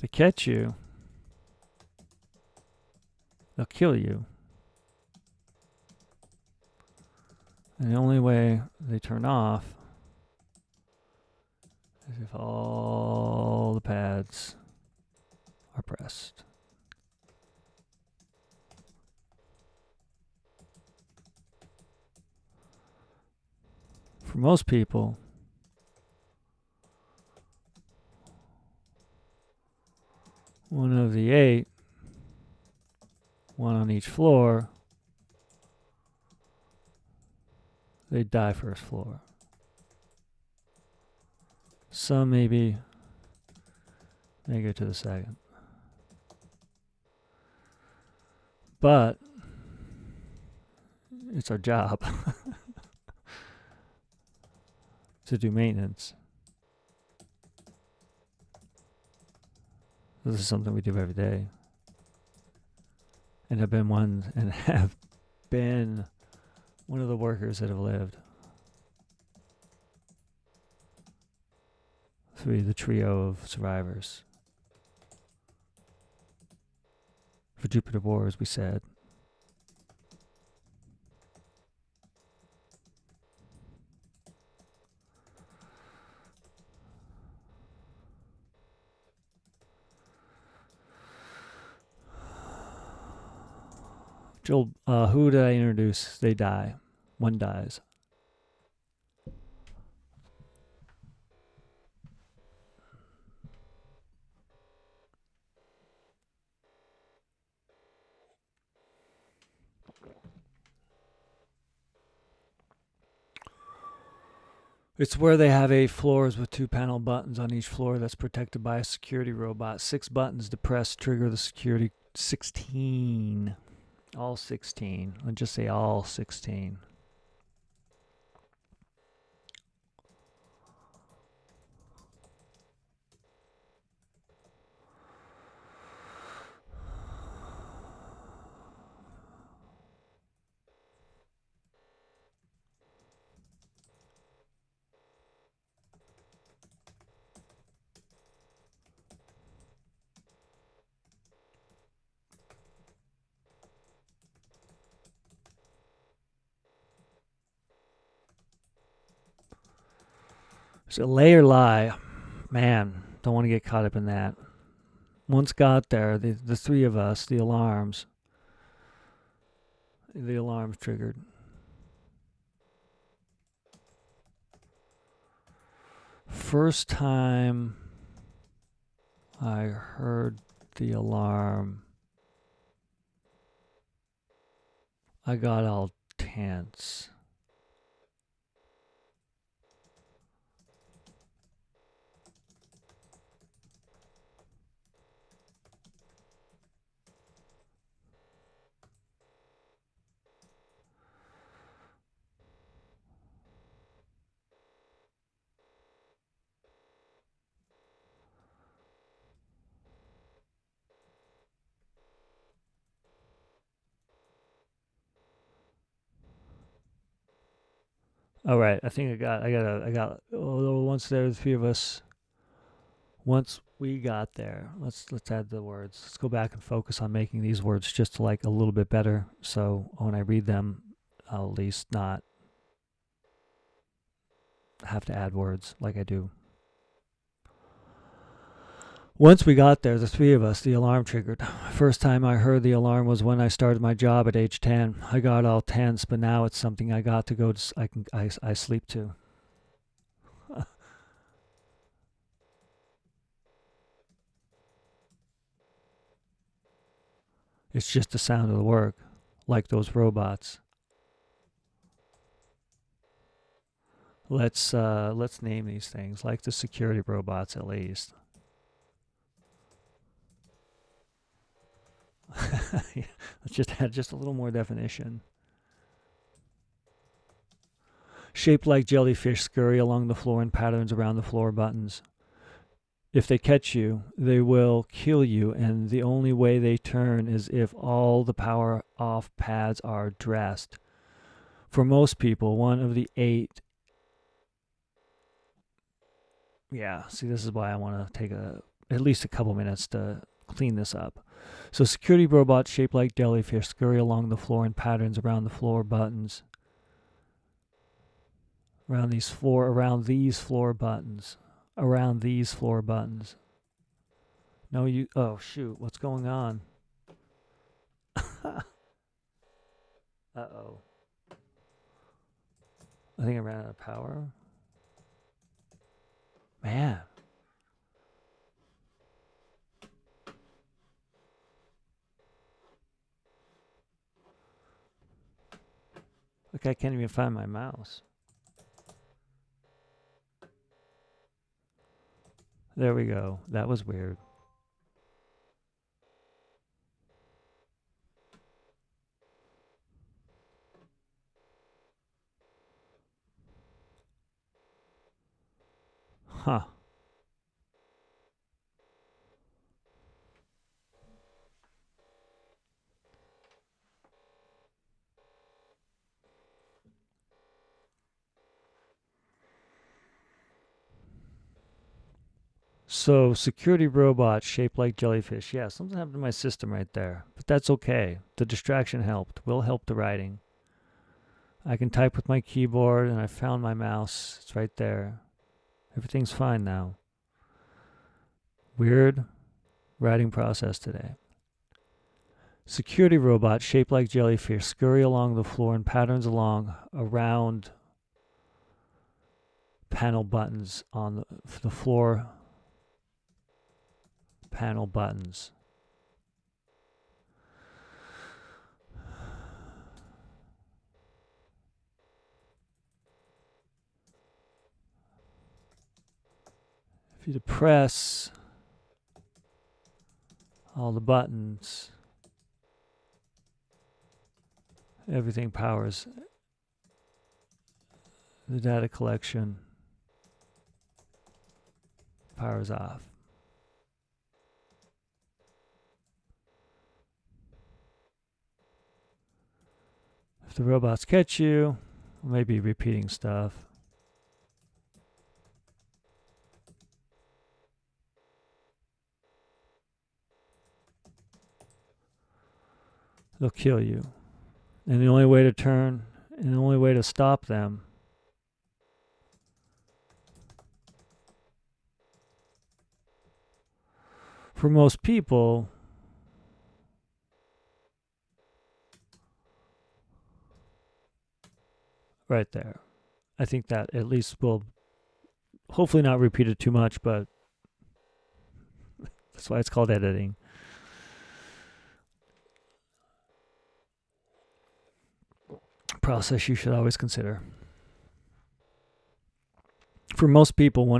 If they catch you, they'll kill you. And the only way they turn off is if all the pads are pressed. For most people, one of the 8, one on each floor, they die first floor. Some maybe make it to the second. But it's our job to do maintenance. This is something we do every day. And have been one of the workers that have lived through the trio of survivors. For Jupiter Wars, we said. Joel, who did I introduce? They die. One dies. It's where they have 8 floors with 2 panel buttons on each floor that's protected by a security robot. 6 buttons to press trigger the security. 16. All 16. I'll just say all 16. So layer lie, man, don't want to get caught up in that. Once got there, the 3 of us, the alarms triggered. First time I heard the alarm, I got all tense. All right, I think I got. Once there, the 3 of us. Once we got there, let's add the words. Let's go back and focus on making these words just like a little bit better. So when I read them, I'll at least not have to add words like I do. Once we got there, the 3 of us, the alarm triggered. First time I heard the alarm was when I started my job at age 10. I got all tense, but now it's something I got to go to. I sleep to. It's just the sound of the work, like those robots. Let's name these things, like the security robots at least. Let's just add just a little more definition. Shaped like jellyfish, scurry along the floor in patterns around the floor buttons. If they catch you, they will kill you, and the only way they turn is if all the power off pads are dressed. For most people, one of the 8. Yeah, see, this is why I want to take a at least a couple minutes to clean this up. So security robots shaped like jellyfish scurry along the floor in patterns around the floor buttons. Around these floor buttons. No, you. Oh shoot! What's going on? Uh-oh. I think I ran out of power. Man. Look, I can't even find my mouse. There we go. That was weird. Huh. So, security robot shaped like jellyfish. Yeah, something happened to my system right there. But that's okay. The distraction helped. Will help the writing. I can type with my keyboard, and I found my mouse. It's right there. Everything's fine now. Weird writing process today. Security robot shaped like jellyfish scurry along the floor in patterns around panel buttons on the floor. Panel buttons. If you depress all the buttons, everything powers. The data collection powers off. If the robots catch you, maybe repeating stuff. They'll kill you. And the only way to stop them for most people right there. I think that at least will hopefully not repeat it too much, but that's why it's called editing. Process you should always consider. For most people,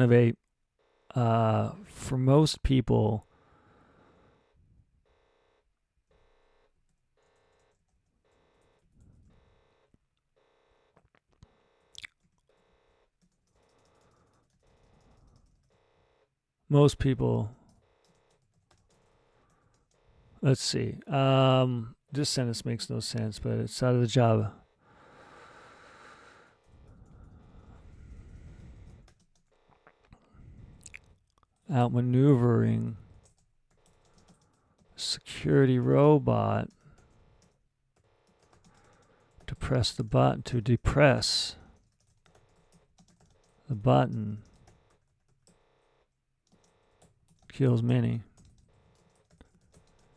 let's see. This sentence makes no sense, but it's out of the job. Outmaneuvering security robot to depress the button kills many.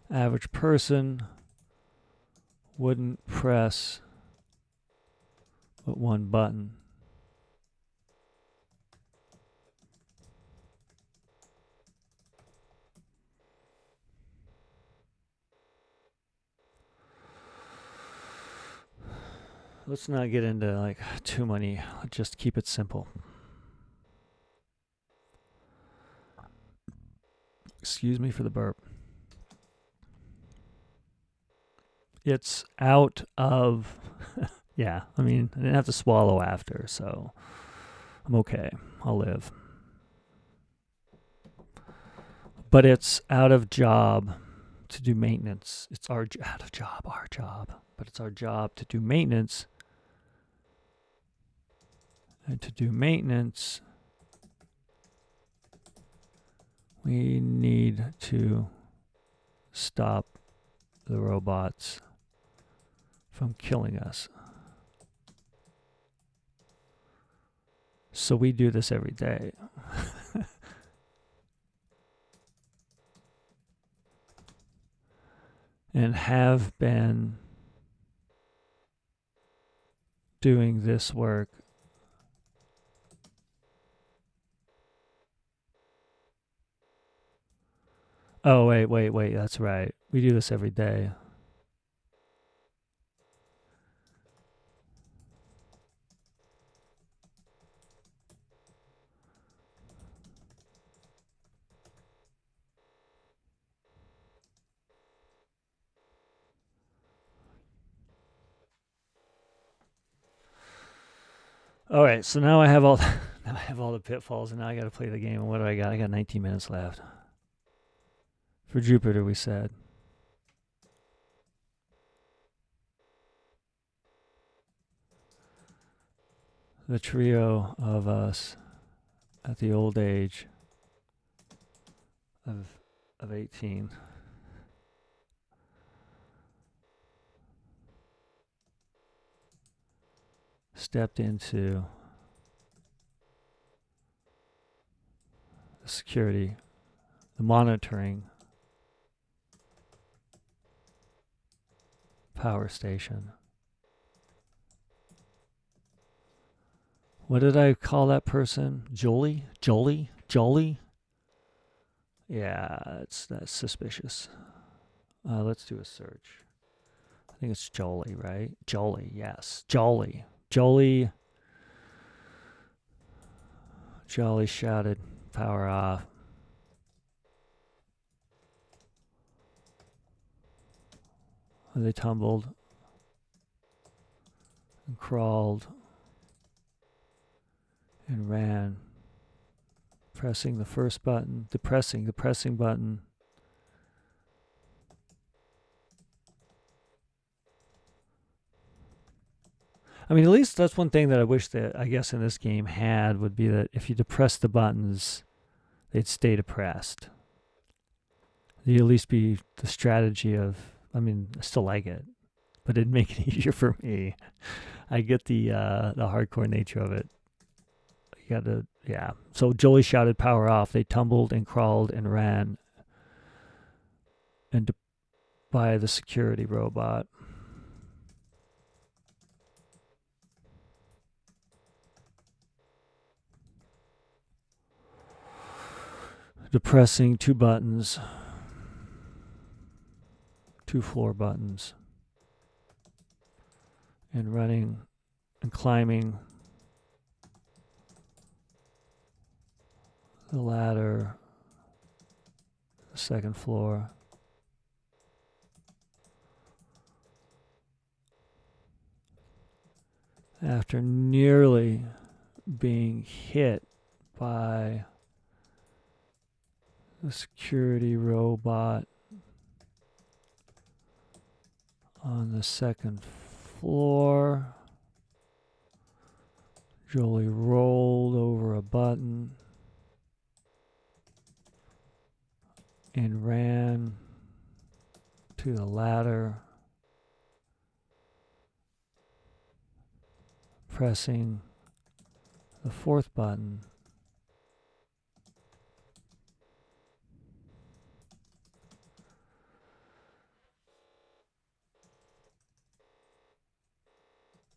Average person wouldn't press but one button. Let's not get into like too many. Just keep it simple. Excuse me for the burp. It's out of, yeah, I mean, I didn't have to swallow after, so I'm okay. I'll live. But it's out of job to do maintenance. It's our job, but it's our job to do maintenance. And to do maintenance, We need to stop the robots from killing us. So we do this every day. And have been doing this work oh, wait, that's right. We do this every day. All right, so now I have all now I have all the pitfalls, and now I got to play the game. And what do I got? I got 19 minutes left. For Jupiter, we said. The trio of us at the old age of 18. Stepped into the security, the monitoring power station. What did I call that person? Jolie? Yeah, that's suspicious. Let's do a search. I think it's Jolie, right? Jolie, yes. Jolie shouted, power off. They tumbled and crawled and ran, pressing the first button, the pressing button. I mean, at least that's one thing that I wish that, I guess, in this game had, would be that if you depress the buttons, they'd stay depressed. You'd at least be the strategy of, I mean, I still like it, but it'd make it easier for me. I get the hardcore nature of it. You gotta, yeah. So Jolie shouted, power off. They tumbled and crawled and ran and by the security robot. Depressing two buttons, two floor buttons, and running and climbing the ladder, the second floor. After nearly being hit by the security robot on the second floor, Jolie rolled over a button and ran to the ladder, pressing the fourth button.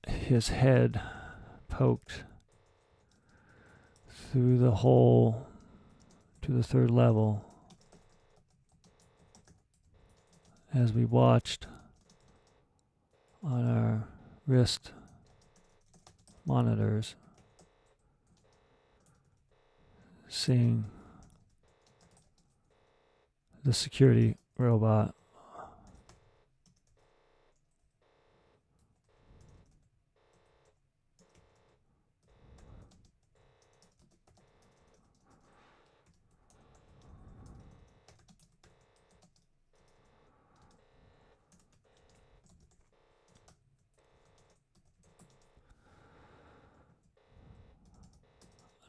His head poked through the hole to the third level as we watched on our wrist monitors, seeing the security robot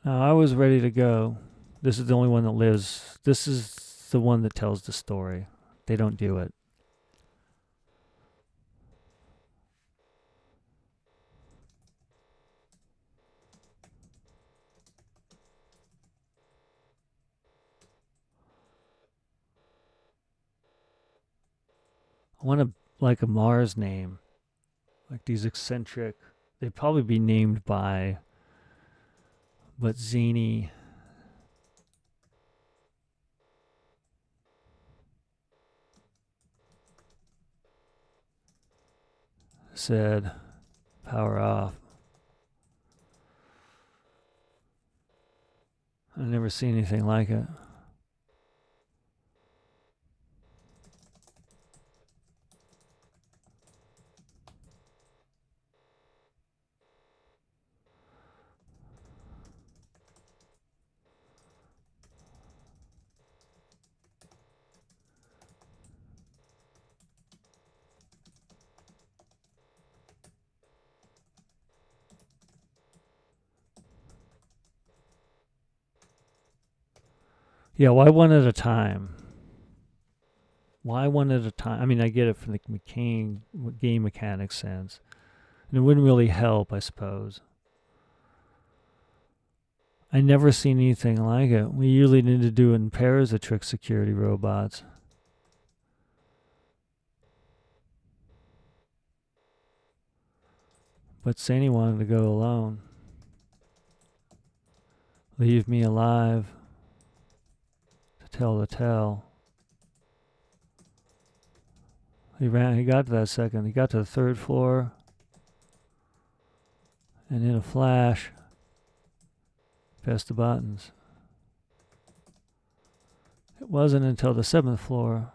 Now I was ready to go This is the only one that lives. This is the one that tells the story. They don't do it. I want like a Mars name. Like these eccentric. They'd probably be named by. But Zany. Said, power off. I've never seen anything like it. Yeah, why one at a time? Why one at a time? I mean, I get it from the game mechanics sense. And it wouldn't really help, I suppose. I never seen anything like it. We usually need to do it in pairs of trick security robots. But Sani wanted to go alone. Leave me alive to tell the tale. He got to that second. He got to the third floor. And in a flash, pressed the buttons. It wasn't until the 7th floor.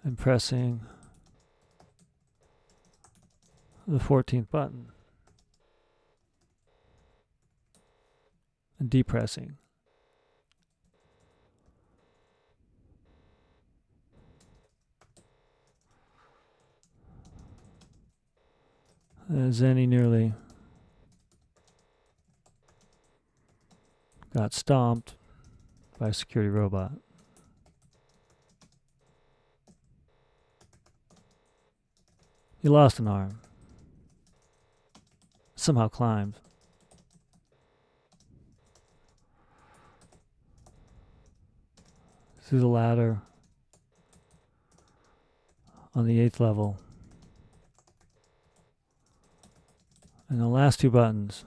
And pressing the 14th button. And depressing. Zenny nearly got stomped by a security robot. He lost an arm. Somehow climbed. Through the ladder on the 8th level. And the last 2 buttons.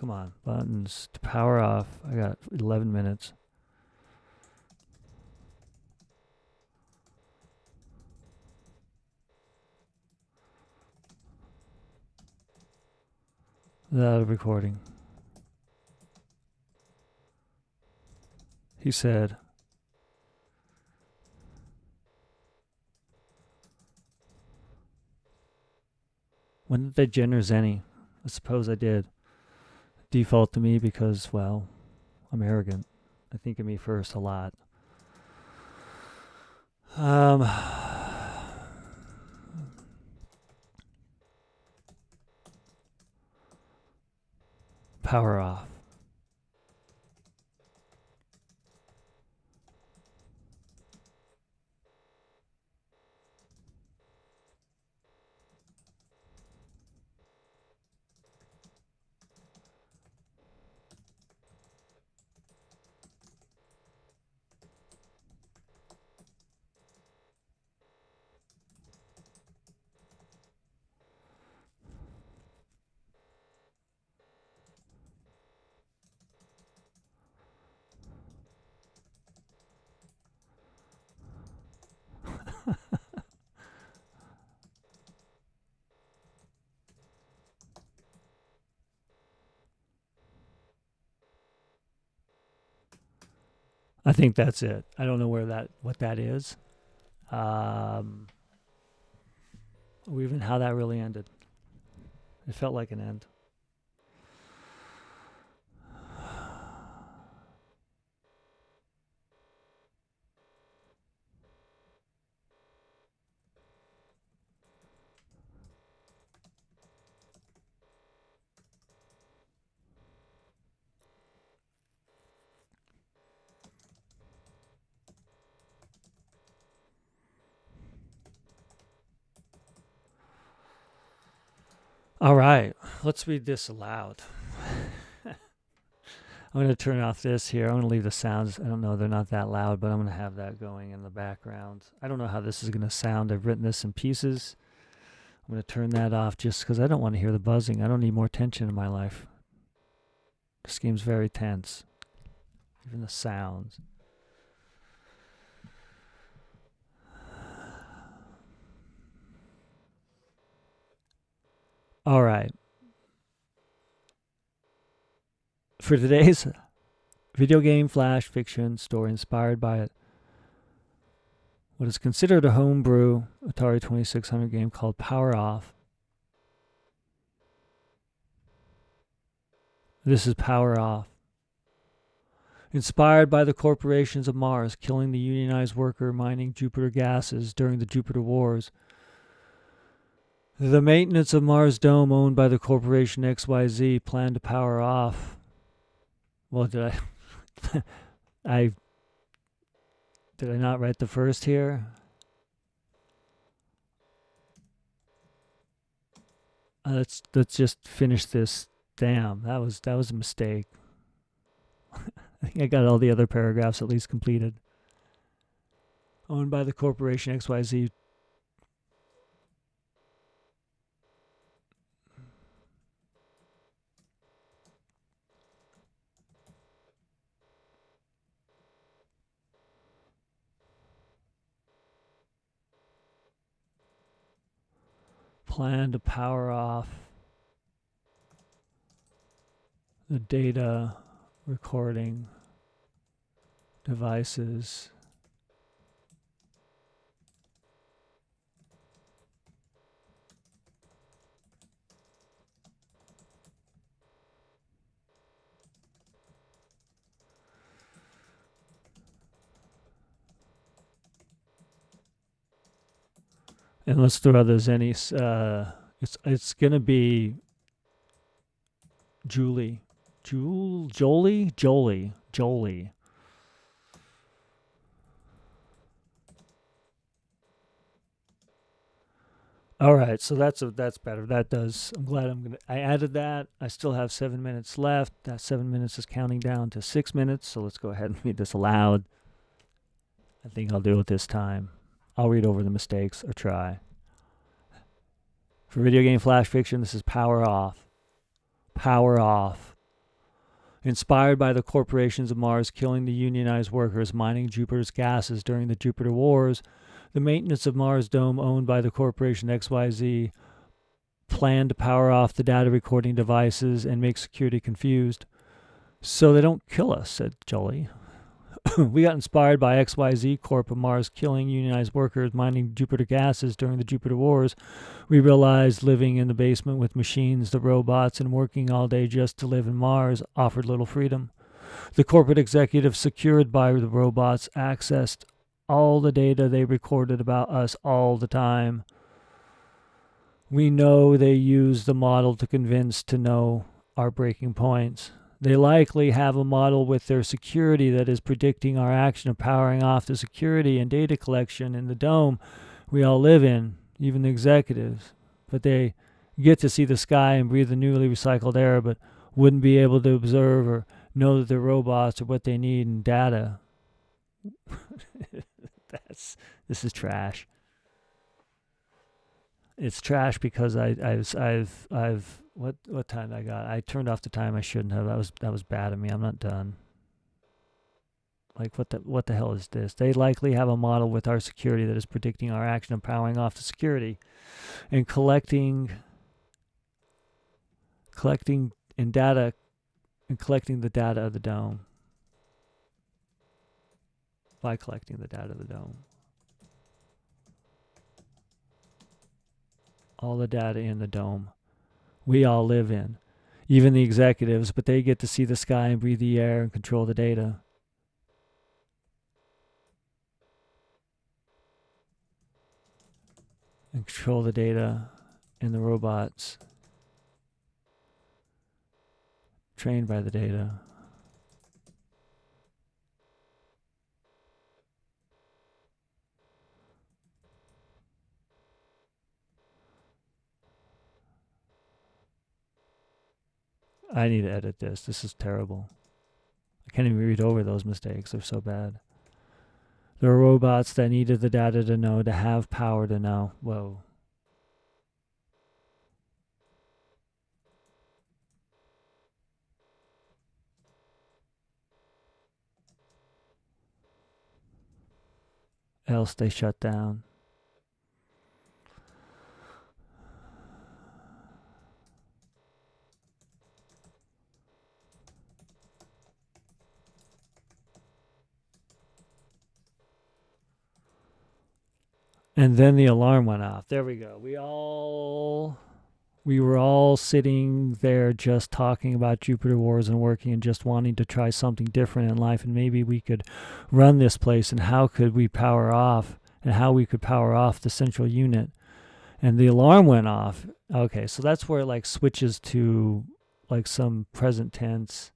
Come on, buttons to power off. I got 11 minutes. Without a recording. He said, when did they gender Zenny? I suppose I did. Default to me because, well, I'm arrogant. I think of me first a lot. Power off. I think that's it. I don't know what that is. Or even how that really ended. It felt like an end. All right, let's read this aloud. I'm going to turn off this here. I'm going to leave the sounds. I don't know, they're not that loud, but I'm going to have that going in the background. I don't know how this is going to sound. I've written this in pieces. I'm going to turn that off just because I don't want to hear the buzzing. I don't need more tension in my life. This game's very tense. Even the sounds. All right. For today's video game flash fiction story inspired by what is considered a homebrew Atari 2600 game called Power Off. This is Power Off. Inspired by the corporations of Mars killing the unionized worker mining Jupiter gases during the Jupiter Wars, the maintenance of Mars Dome owned by the corporation XYZ planned to power off. Well, did I not write the first here? Let's just finish this. Damn, that was a mistake. I think I got all the other paragraphs at least completed. Owned by the corporation XYZ. Plan to power off the data recording devices and let's throw others any it's gonna be Jolie. All right, so that's better. That does. I'm glad I added that. I still have 7 minutes left. That 7 minutes is counting down to 6 minutes. So let's go ahead and read this aloud. I think I'll do it this time. I'll read over the mistakes or try. For video game flash fiction, this is Power Off. Power Off. Inspired by the corporations of Mars killing the unionized workers mining Jupiter's gases during the Jupiter Wars, the maintenance of Mars Dome owned by the corporation XYZ planned to power off the data recording devices and make security confused. So they don't kill us, said Jolie. We got inspired by XYZ Corp of Mars killing unionized workers mining Jupiter gases during the Jupiter Wars. We realized living in the basement with machines, the robots, and working all day just to live in Mars offered little freedom. The corporate executives secured by the robots accessed all the data they recorded about us all the time. We know they use the model to convince to know our breaking points. They likely have a model with their security that is predicting our action of powering off the security and data collection in the dome we all live in, even the executives. But they get to see the sky and breathe the newly recycled air, but wouldn't be able to observe or know that they're robots or what they need in data. This is trash. It's trash because I've what time did I got? I turned off the time I shouldn't have. That was bad of me. I'm not done. Like what the hell is this? They likely have a model with our security that is predicting our action of powering off the security and collecting the data of the dome. By collecting the data of the dome. All the data in the dome we all live in, even the executives, but they get to see the sky and breathe the air and control the data. And control the data and the robots trained by the data. I need to edit this. This is terrible. I can't even read over those mistakes. They're so bad. There are robots that needed the data to know, to have power to know. Whoa. Else they shut down. And then the alarm went off. There we go. We were all sitting there just talking about Jupiter Wars and working and just wanting to try something different in life, and maybe we could run this place, and how could we power off, and how we could power off the central unit. And the alarm went off. Okay, so that's where it like switches to like some present tense,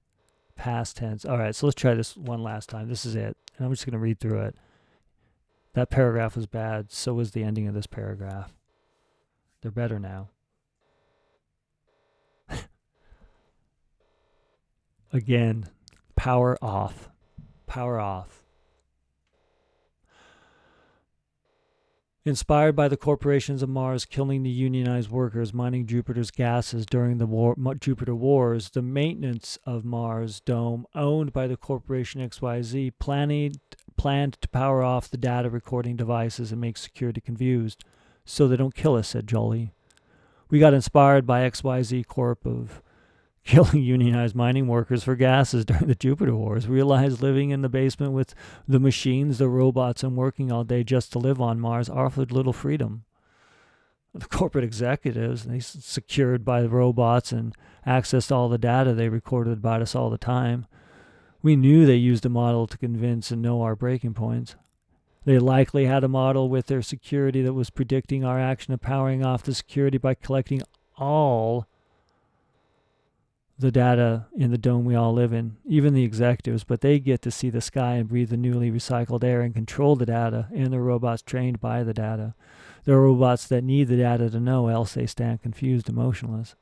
past tense. All right, so let's try this one last time. This is it. And I'm just going to read through it. That paragraph was bad. So was the ending of this paragraph. They're better now. Again, power off. Power off. Inspired by the corporations of Mars killing the unionized workers mining Jupiter's gases during the Jupiter Wars, the maintenance of Mars dome, owned by the corporation XYZ, planned to power off the data recording devices and make security confused, so they don't kill us, said Jolie. We got inspired by XYZ Corp of killing unionized mining workers for gases during the Jupiter Wars, realized living in the basement with the machines, the robots, and working all day just to live on Mars offered little freedom. The corporate executives, they secured by the robots and accessed all the data they recorded about us all the time. We knew they used a model to convince and know our breaking points. They likely had a model with their security that was predicting our action of powering off the security by collecting all the data in the dome we all live in, even the executives, but they get to see the sky and breathe the newly recycled air and control the data, and the robots trained by the data. There are robots that need the data to know, else they stand confused and motionless.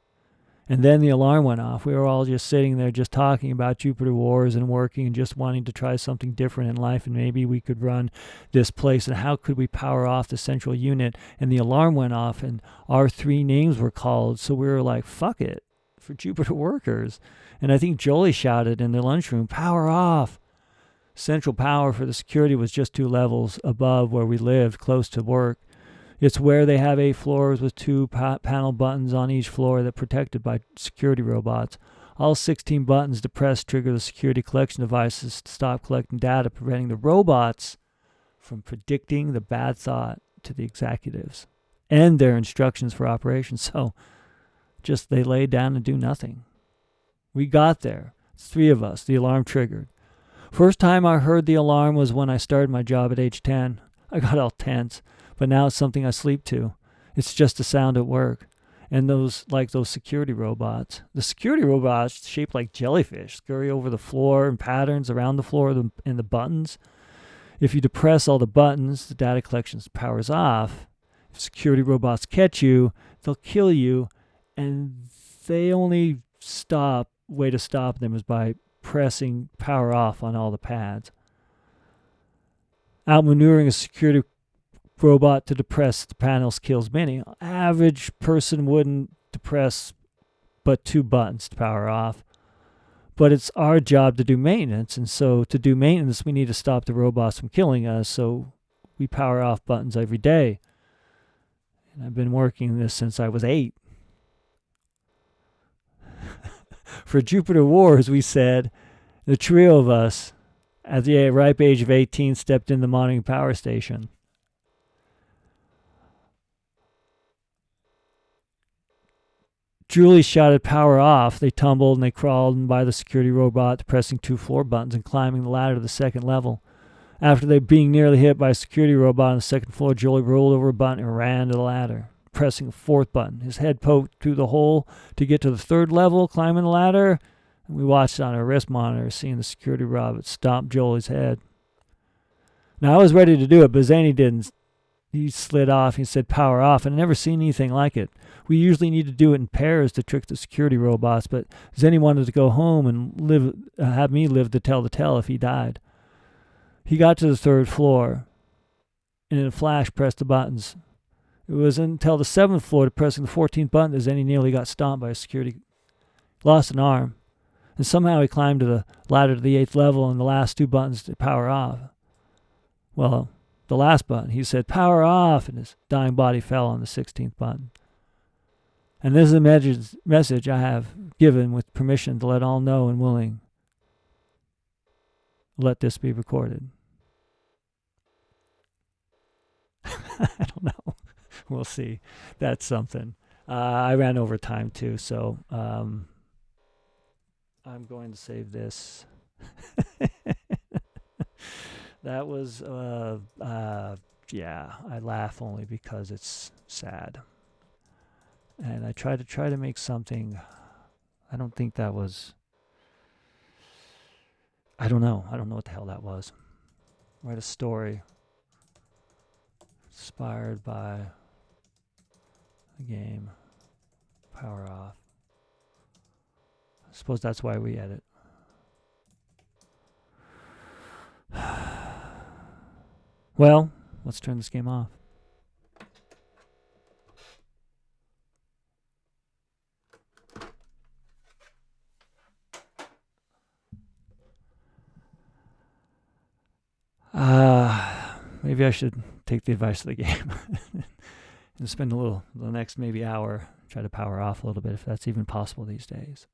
And then the alarm went off. We were all just sitting there just talking about Jupiter Wars and working and just wanting to try something different in life, and maybe we could run this place, and how could we power off the central unit. And the alarm went off, and our 3 names were called, so we were like, fuck it, for Jupiter workers. And I think Jolie shouted in the lunchroom, power off. Central power for the security was just 2 levels above where we lived, close to work. It's where they have 8 floors with 2 panel buttons on each floor that protected by security robots. All 16 buttons to press trigger the security collection devices to stop collecting data, preventing the robots from predicting the bad thought to the executives and their instructions for operations. So just they lay down and do nothing. We got there. It's 3 of us. The alarm triggered. First time I heard the alarm was when I started my job at age 10. I got all tense, but now it's something I sleep to. It's just a sound at work. And those security robots. The security robots, shaped like jellyfish, scurry over the floor in patterns around the floor and the buttons. If you depress all the buttons, the data collection powers off. If security robots catch you, they'll kill you. And they only way to stop them is by pressing power off on all the pads. Outmaneuvering a security robot to depress the panels kills many. Average person wouldn't depress but 2 buttons to power off. But it's our job to do maintenance, and so to do maintenance we need to stop the robots from killing us, so we power off buttons every day. And I've been working this since I was 8. For Jupiter Wars, we said, the trio of us, at the ripe age of 18, stepped in the monitoring power station. Julie shouted power off. They tumbled and they crawled by the security robot, pressing 2 floor buttons and climbing the ladder to the 2nd level. After they being nearly hit by a security robot on the 2nd floor, Julie rolled over a button and ran to the ladder, pressing a 4th button. His head poked through the hole to get to the 3rd level, climbing the ladder. And we watched on our wrist monitor, seeing the security robot stomp Jolie's head. Now, I was ready to do it, but Zany didn't. he slid off. He said, power off. And I never seen anything like it. We usually need to do it in pairs to trick the security robots, but Zenny wanted to go home and have me live to tell the tale if he died. He got to the 3rd floor, and in a flash pressed the buttons. It was until the 7th floor to pressing the 14th button that Zenny nearly got stomped by a security. Lost an arm. And somehow he climbed to the ladder to the 8th level and the last 2 buttons to power off. Well, the last button, he said, power off, and his dying body fell on the 16th button. And this is a message I have given with permission to let all know and willing. Let this be recorded. I don't know. We'll see. That's something. I ran over time too, so I'm going to save this. That was, yeah, I laugh only because it's sad. And I try to make something. I don't think that was. I don't know. I don't know what the hell that was. Write a story inspired by the game. Power off. I suppose that's why we edit. Well, let's turn this game off. Maybe I should take the advice of the game and spend the next maybe hour, try to power off a little bit if that's even possible these days.